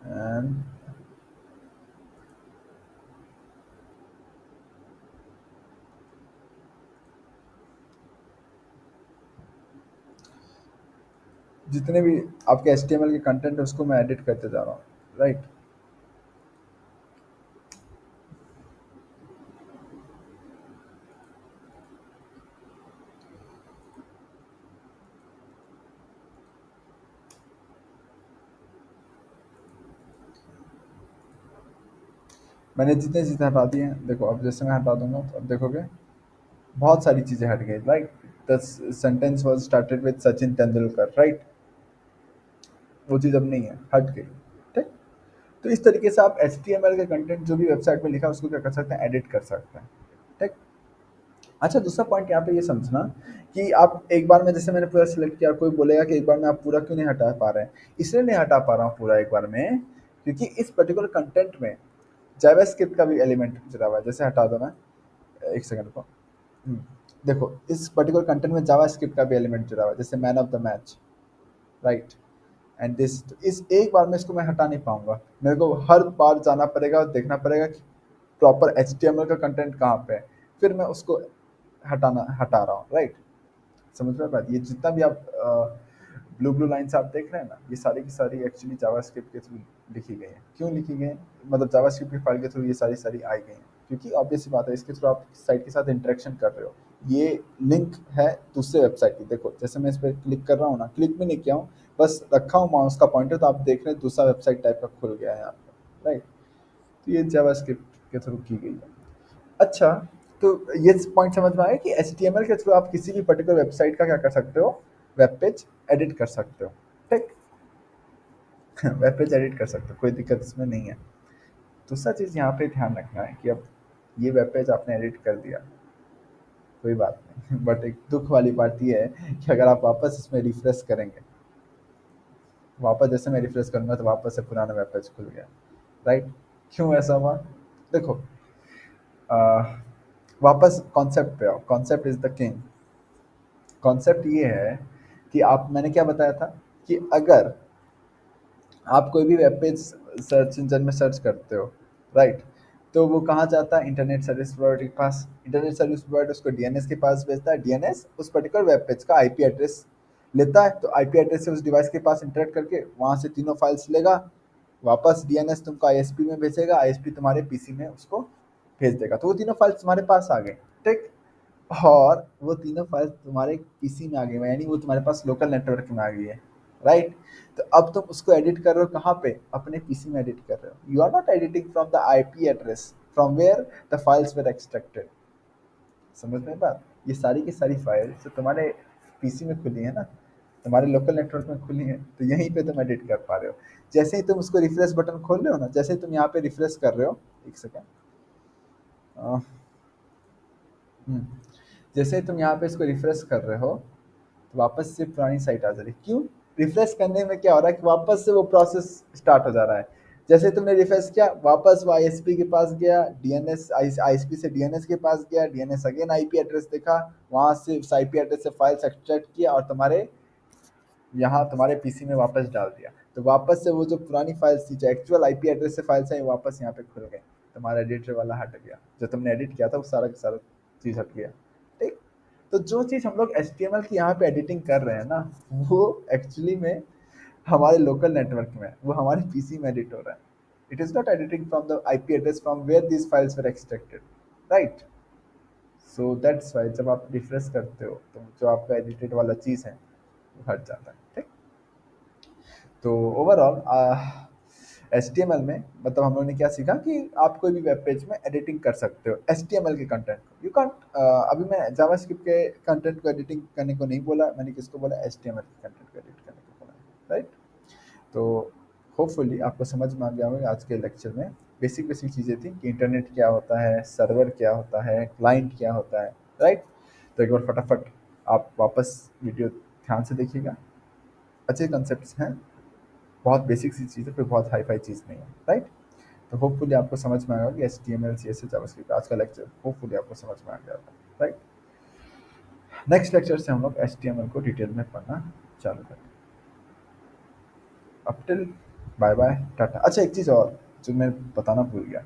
And जितने भी आपके HTML के कंटेंट है उसको मैं एडिट करते जा रहा हूँ, राइट? मैंने जितने चीज़ें हटा दी हैं, देखो अब जैसे मैं हटा दूंगा तो अब देखोगे बहुत सारी चीज़ें हट गई, right? The sentence was started with Sachin Tendulkar, right? वो चीज़ अब नहीं है, हट गई, ठीक? तो इस तरीके से आप HTML के कंटेंट जो भी वेबसाइट में लिखा है उसको क्या कर सकते हैं? एडिट कर सकते हैं, ठीक? अच्छा, दूसरा पॉइंट यहाँ पे ये समझना कि आप एक बार में, जैसे मैंने पूरा सिलेक्ट किया, कोई बोलेगा कि एक बार में आप पूरा क्यों नहीं हटा पा रहे हैं? इसलिए नहीं हटा पा रहा हूँ पूरा एक बार में क्योंकि इस पर्टिकुलर कंटेंट में जावास्क्रिप्ट का भी एलिमेंट जुड़ा हुआ है। जैसे हटा दो मैं, एक सेकंड को। हम्म, देखो इस पर्टिकुलर कंटेंट में जावास्क्रिप्ट का भी एलिमेंट जुड़ा हुआ है, जैसे man of the match, right? And this, इस एक बार में इसको मैं हटा नहीं पाऊंगा, मेरे को हर बार जाना पड़ेगा और देखना पड़ेगा कि प्रॉपर HTML का कंटेंट कहाँ पे है, फिर मैं उसको हटा रहा हूँ, राइट? समझ में बात? ये जितना भी आप ब्लू ब्लू लाइन्स आप देख रहे हैं ना, ये सारी की सारी एक्चुअली जावास्क्रिप्ट के थ्रू लिखी गई हैं। क्यों लिखी गई हैं? मतलब जावास्क्रिप्ट की फाइल के थ्रू ये सारी सारी आई गई हैं क्योंकि ऑब्वियस सी बात है, इसके थ्रू आप साइट के साथ इंटरेक्शन कर रहे हो। ये लिंक है दूसरे वेबसाइट की। देखो जैसे मैं इस पर क्लिक कर रहा हूँ ना, क्लिक भी नहीं किया हूँ, बस रखा हूँ माउस का पॉइंटर, तो आप देख रहे हैं दूसरा वेबसाइट टाइप का खुल गया है यहाँ पे, राइट? ये जावास्क्रिप्ट के थ्रू की गई है। अच्छा, तो ये पॉइंट समझ में आया कि एचटीएमएल के थ्रू आप किसी भी पर्टिकुलर वेबसाइट का क्या कर सकते हो, वेब पेज एडिट कर सकते हो। ठीक। वेब पेज एडिट कर सकते हो, कोई दिक्कत इसमें नहीं है। दूसरा चीज़ यहाँ पे ध्यान रखना है कि अब ये वेब पेज आपने एडिट कर दिया, कोई बात नहीं। बट एक दुख वाली बात ये है कि अगर आप वापस इसमें रिफ्रेश करेंगे, वापस जैसे मैं रिफ्रेश करूंगा तो वापस से पुराना वेब पेज खुल गया। राइट। क्यों ऐसा हुआ? देखो, आ, वापस कॉन्सेप्ट पे आओ। Concept is the king. Concept ये है कि आप, मैंने क्या बताया था कि अगर आप कोई भी वेब पेज सर्च इंजन में सर्च करते हो, राइट, तो वो कहाँ जाता है? इंटरनेट सर्विस प्रोवाइडर के पास। इंटरनेट सर्विस प्रोवाइडर उसको डीएनएस के पास भेजता है। डीएनएस उस पर्टिकुलर वेब पेज का आईपी एड्रेस लेता है, तो आईपी एड्रेस से उस डिवाइस के पास इंटरेक्ट करके वहाँ से तीनों फाइल्स लेगा। वापस डीएनएस तुमको आईएसपी में भेजेगा, आईएसपी तुम्हारे पीसी में उसको भेज देगा, तो वो तीनों फाइल्स तुम्हारे पास आ गए। ठीक। और वो तीनों फाइल्स तुम्हारे पीसी में आ गई, यानी वो तुम्हारे पास लोकल नेटवर्क में आ गई है। राइट। तो अब तुम उसको एडिट कर रहे हो कहाँ पे? अपने पीसी में एडिट कर रहे हो। You are not editing from the IP address from where the files were extracted. समझ में बात? ये सारी की सारी फाइल्स तो तुम्हारे पीसी में खुली है ना, तुम्हारे लोकल नेटवर्क में खुली है, तो यहीं पे तुम एडिट कर पा रहे हो। जैसे ही तुम उसको रिफ्रेश बटन खोल रहे हो ना, जैसे ही तुम यहाँ पे रिफ्रेश कर रहे हो, एक सेकेंड, जैसे ही तुम यहाँ पे इसको रिफ्रेश कर रहे हो, तो वापस से पुरानी साइट आ जा रही है। क्यों? रिफ्रेश करने में क्या हो रहा है कि वापस से वो प्रोसेस स्टार्ट हो जा रहा है। जैसे तुमने रिफ्रेश किया, वापस वो आईएसपी के पास गया, डीएनएस आईएसपी से डीएनएस के पास गया, डीएनएस अगेन आईपी एड्रेस देखा, वहां से उस आईपी एड्रेस से फाइल्स एक्सट्रैक्ट किया और तुम्हारे यहाँ तुम्हारे पीसी में वापस डाल दिया। तो वापस से वो जो पुरानी फाइल्स थी, जो एक्चुअल आईपी एड्रेस से फाइल्स है, वापस यहाँ पे खुल गए। तुम्हारा एडिटर वाला हट गया, जो तुमने एडिट किया था वो सारा का सारा चीज़ हट गया। ठीक। तो जो चीज़ हम लोग एचटीएमएल की यहाँ पे एडिटिंग कर रहे हैं ना, वो एक्चुअली में हमारे लोकल नेटवर्क में, वो हमारे पीसी में एडिट हो रहा है। It is not editing from the IP address from where this files were extracted. Right. So that's why जब आप रिफ्रेश करते हो तो जो आपका एडिटेड वाला चीज़ है वो हट जाता है। ठीक। तो overall H T M L में मतलब हम लोगों ने क्या सीखा कि आप कोई भी वेब पेज में एडिटिंग कर सकते हो एच टी एम एल के कंटेंट को। यू कांट, अभी मैं जावास्क्रिप्ट के कंटेंट को एडिटिंग करने को नहीं बोला, मैंने किसको बोला? एच टी एम एल के कंटेंट को एडिट करने को बोला। राइट। तो होपफुली आपको समझ में आ गया होगा। आज के लेक्चर में बेसिक बेसिक चीज़ें थी कि इंटरनेट क्या होता है, सर्वर क्या होता है, क्लाइंट क्या होता है। राइट। तो एक बार फटाफट आप वापस वीडियो ध्यान से देखिएगा। अच्छे कंसेप्ट हैं, बहुत बेसिक सी चीज़ है, कोई बहुत हाई फाई चीज़ नहीं है। राइट। तो होपफुली आपको समझ में आएगा कि H T M L C S S JavaScript आज का लेक्चर होपफुली आपको समझ में आ गया होगा। राइट। नेक्स्ट लेक्चर से हम लोग एच टी एम एल को डिटेल में पढ़ना चालू करें। अब टिल बाय बाय टाटा। अच्छा, एक चीज़ और जो मैं बताना भूल गया,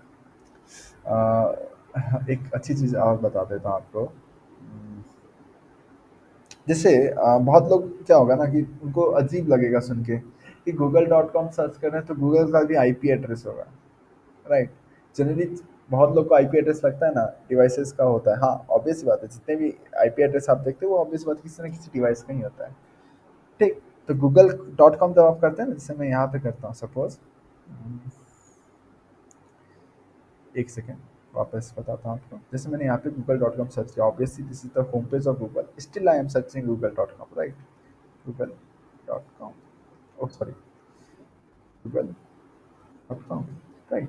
एक अच्छी चीज़ और बता देता हूँ आपको। जैसे बहुत लोग क्या होगा ना कि उनको अजीब लगेगा सुन के कि google.com सर्च कर रहे हैं तो गूगल का भी आईपी एड्रेस होगा। राइट। जनरली बहुत लोग को आईपी एड्रेस लगता है ना डिवाइसेस का होता है। हाँ, ऑब्वियस बात है, जितने भी आईपी एड्रेस आप देखते हो वो ऑब्वियस बात किसी ना किसी डिवाइस का ही होता है। ठीक। तो google.com जब आप करते हैं ना, जैसे मैं यहाँ पे करता हूँ सपोज, एक सेकेंड वापस बताता हूँ आपको। जैसे मैंने यहाँ पे google.com सर्च किया, obviously this is the home page of Google, still I am searching google.com। Right. google.com, oh sorry, google.com। Right.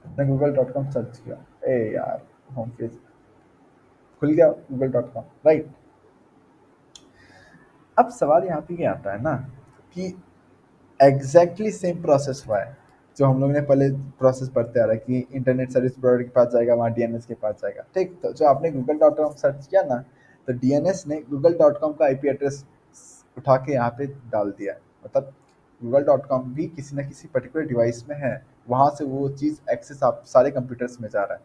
मैंने google.com सर्च किया, ए यार, होम पेज खुल गया google.com। राइट। अब सवाल यहाँ पे क्या आता है ना कि एग्जैक्टली सेम प्रोसेस हुआ है जो हम लोग ने पहले प्रोसेस पढ़ते आ रहा है कि इंटरनेट सर्विस प्रोवाइडर के पास जाएगा, वहाँ डीएनएस के पास जाएगा। ठीक। तो जो आपने google.com सर्च किया ना, तो डीएनएस ने google.com का आईपी एड्रेस उठा के यहाँ पे डाल दिया है। मतलब google.com भी किसी न किसी पर्टिकुलर डिवाइस में है, वहाँ से वो चीज़ एक्सेस आप सारे कंप्यूटर्स में जा रहा है।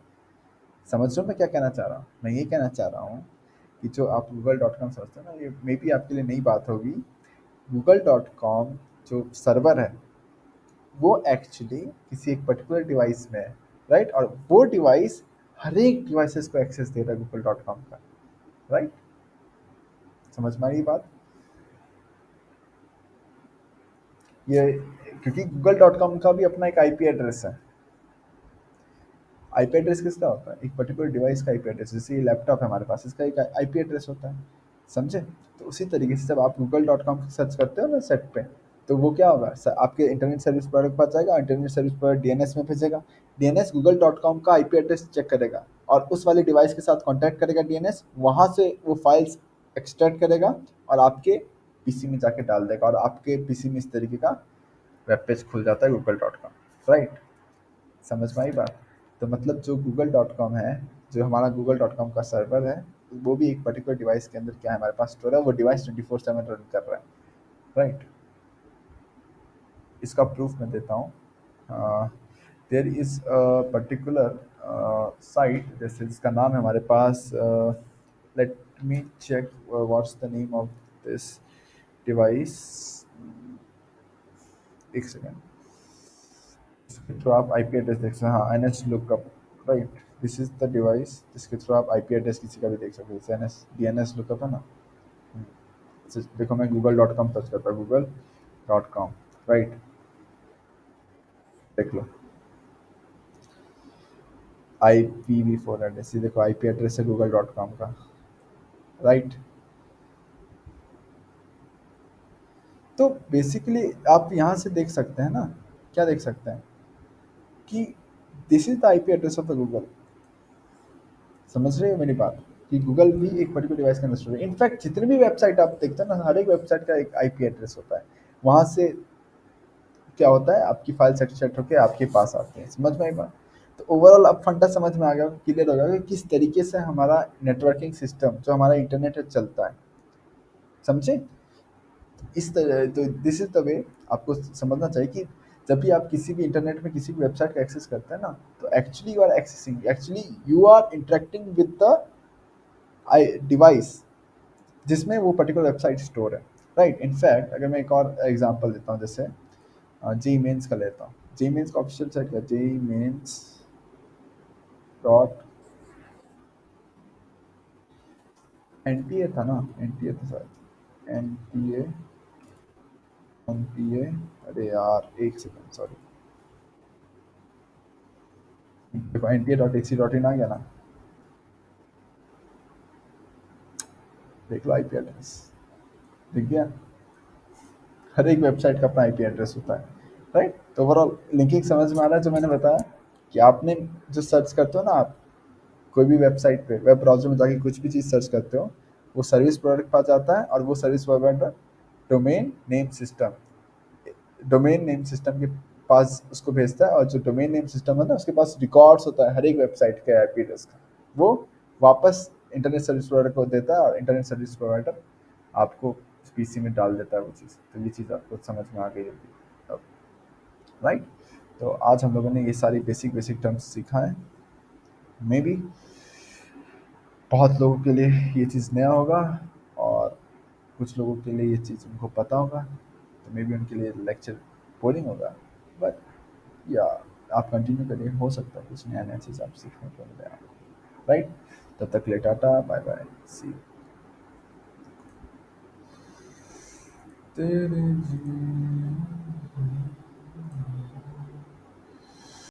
समझ रहे हो मैं क्या कहना चाह रहा हूँ? मैं ये कहना चाह रहा हूँ कि जो आप google.com समझते हो ना, ये मे बी आपके लिए नई बात होगी। google.com जो सर्वर है वो एक्चुअली किसी एक पर्टिकुलर डिवाइस में है। राइट। और वो डिवाइस हर एक डिवाइसेस को एक्सेस दे रहा है google.com का। राइट। समझ में आई बात? ये क्योंकि google.com का भी अपना एक आईपी एड्रेस है। आईपी एड्रेस किसका होता है? एक पर्टिकुलर डिवाइस का आईपी एड्रेस, जैसे ये लैपटॉप है हमारे पास, इसका एक आईपी एड्रेस होता है, समझे? तो उसी तरीके से जब आप google.com सर्च करते हो ना सेट पे, तो वो क्या होगा, आपके इंटरनेट सर्विस प्रोवाइडर के पास जाएगा, इंटरनेट सर्विस प्रोवाइडर डीएनएस में भेजेगा, डीएनएस google.com का आईपी एड्रेस चेक करेगा और उस वाले डिवाइस के साथ कॉन्टैक्ट करेगा डीएनएस, वहाँ से वो फाइल्स एक्सट्रैक्ट करेगा और आपके पीसी में जाके डाल देगा, और आपके पीसी में इस तरीके का वेब पेज खुल जाता है google.com, राइट? समझ में आई बात? तो मतलब जो google.com है, जो हमारा google.com का सर्वर है, वो भी एक पर्टिकुलर डिवाइस के अंदर क्या है, हमारे पास स्टोर है, वो डिवाइस 24/7 रन कर रहा है, राइट? इसका प्रूफ मैं देता हूँ। There is a particular site, जैसे जिसका नाम है हमारे पास, let me check what's the name of this device, एक सेकेंड। इसके थ्रू आप आईपी एड्रेस देख सकते हैं, हाँ, NS lookup, right? This is the device जिसके थ्रू आप आईपी एड्रेस किसी का भी देख सकते हैं, जैसे एनएस डीएनएस लुकअप है ना। देखो मैं google.com सर्च करता हूँ, google.com, राइट? देख लो, IPv4 एड्रेस, ये देखो आईपी एड्रेस है google.com का, राइट? तो बेसिकली आप यहाँ से देख सकते हैं ना, क्या देख सकते हैं कि this is the IP address of the Google. समझ रहे हो मेरी बात? कि गूगल भी एक पर्टिकुलर डिवाइस का इंस्टॉल है। इनफैक्ट जितनी भी वेबसाइट आप देखते हैं ना, हर एक वेबसाइट का एक आईपी एड्रेस होता है। वहाँ से क्या होता है, आपकी फाइल सेट होकर आपके पास आती है। समझ में आई बात? तो ओवरऑल अब फंडा समझ में आ गया, क्लियर हो गया कि किस तरीके से हमारा नेटवर्किंग सिस्टम, जो हमारा इंटरनेट है, चलता है। समझे? इस तरह तो दिस इज द वे आपको समझना चाहिए कि जब भी आप किसी भी इंटरनेट में किसी भी वेबसाइट का एक्सेस करते हैं ना, तो actually you are accessing, actually you are interacting with the device जिसमें वो पर्टिकुलर वेबसाइट स्टोर है, राइट? इनफैक्ट अगर मैं एक और एग्जांपल देता हूँ, जैसे जी मेंस का लेता हूँ। जी मेंस का ऑफिशियल साइट का JEE Mains dot N T A था ना, एन टी ए था शायद, N T A, N T A, अरे यार एक सेकंड, सॉरी, देखो N T A dot A C dot in आ गया ना, देख लो आईपी एड्रेस, दिख गया? हर एक वेबसाइट का अपना आईपी एड्रेस होता है, राइट? तो ओवरऑल लिंकिंग समझ में आ रहा है जो मैंने बताया, कि आपने जो सर्च करते हो ना, आप कोई भी वेबसाइट पे, वेब ब्राउज़र में जाके कुछ भी चीज़ सर्च करते हो, वो सर्विस प्रोवाइडर के पास जाता है, और वो service provider domain name system domain name system के पास उसको भेजता है, और जो डोमेन नेम सिस्टम है ना, उसके पास रिकॉर्ड्स होता है हर एक वेबसाइट के आईपी एड्रेस का, वो वापस इंटरनेट सर्विस प्रोवाइडर को देता है, और इंटरनेट सर्विस प्रोवाइडर आपको पीसी में डाल देता है वो चीज़। तो ये चीज़ आपको समझ में आ गई होगी अब, राइट? तो आज हम लोगों ने ये सारी बेसिक बेसिक टर्म्स सीखा है। मे बी बहुत लोगों के लिए ये चीज़ नया होगा, और कुछ लोगों के लिए ये चीज़ उनको पता होगा, तो मे बी उनके लिए लेक्चर बोरिंग होगा, बट या आप कंटिन्यू करिए, हो सकता है कुछ नया नया चीज़ आप सीखने को मिले आपको, राइट? तब तक के लिए tata, bye bye, see you. तेरे जी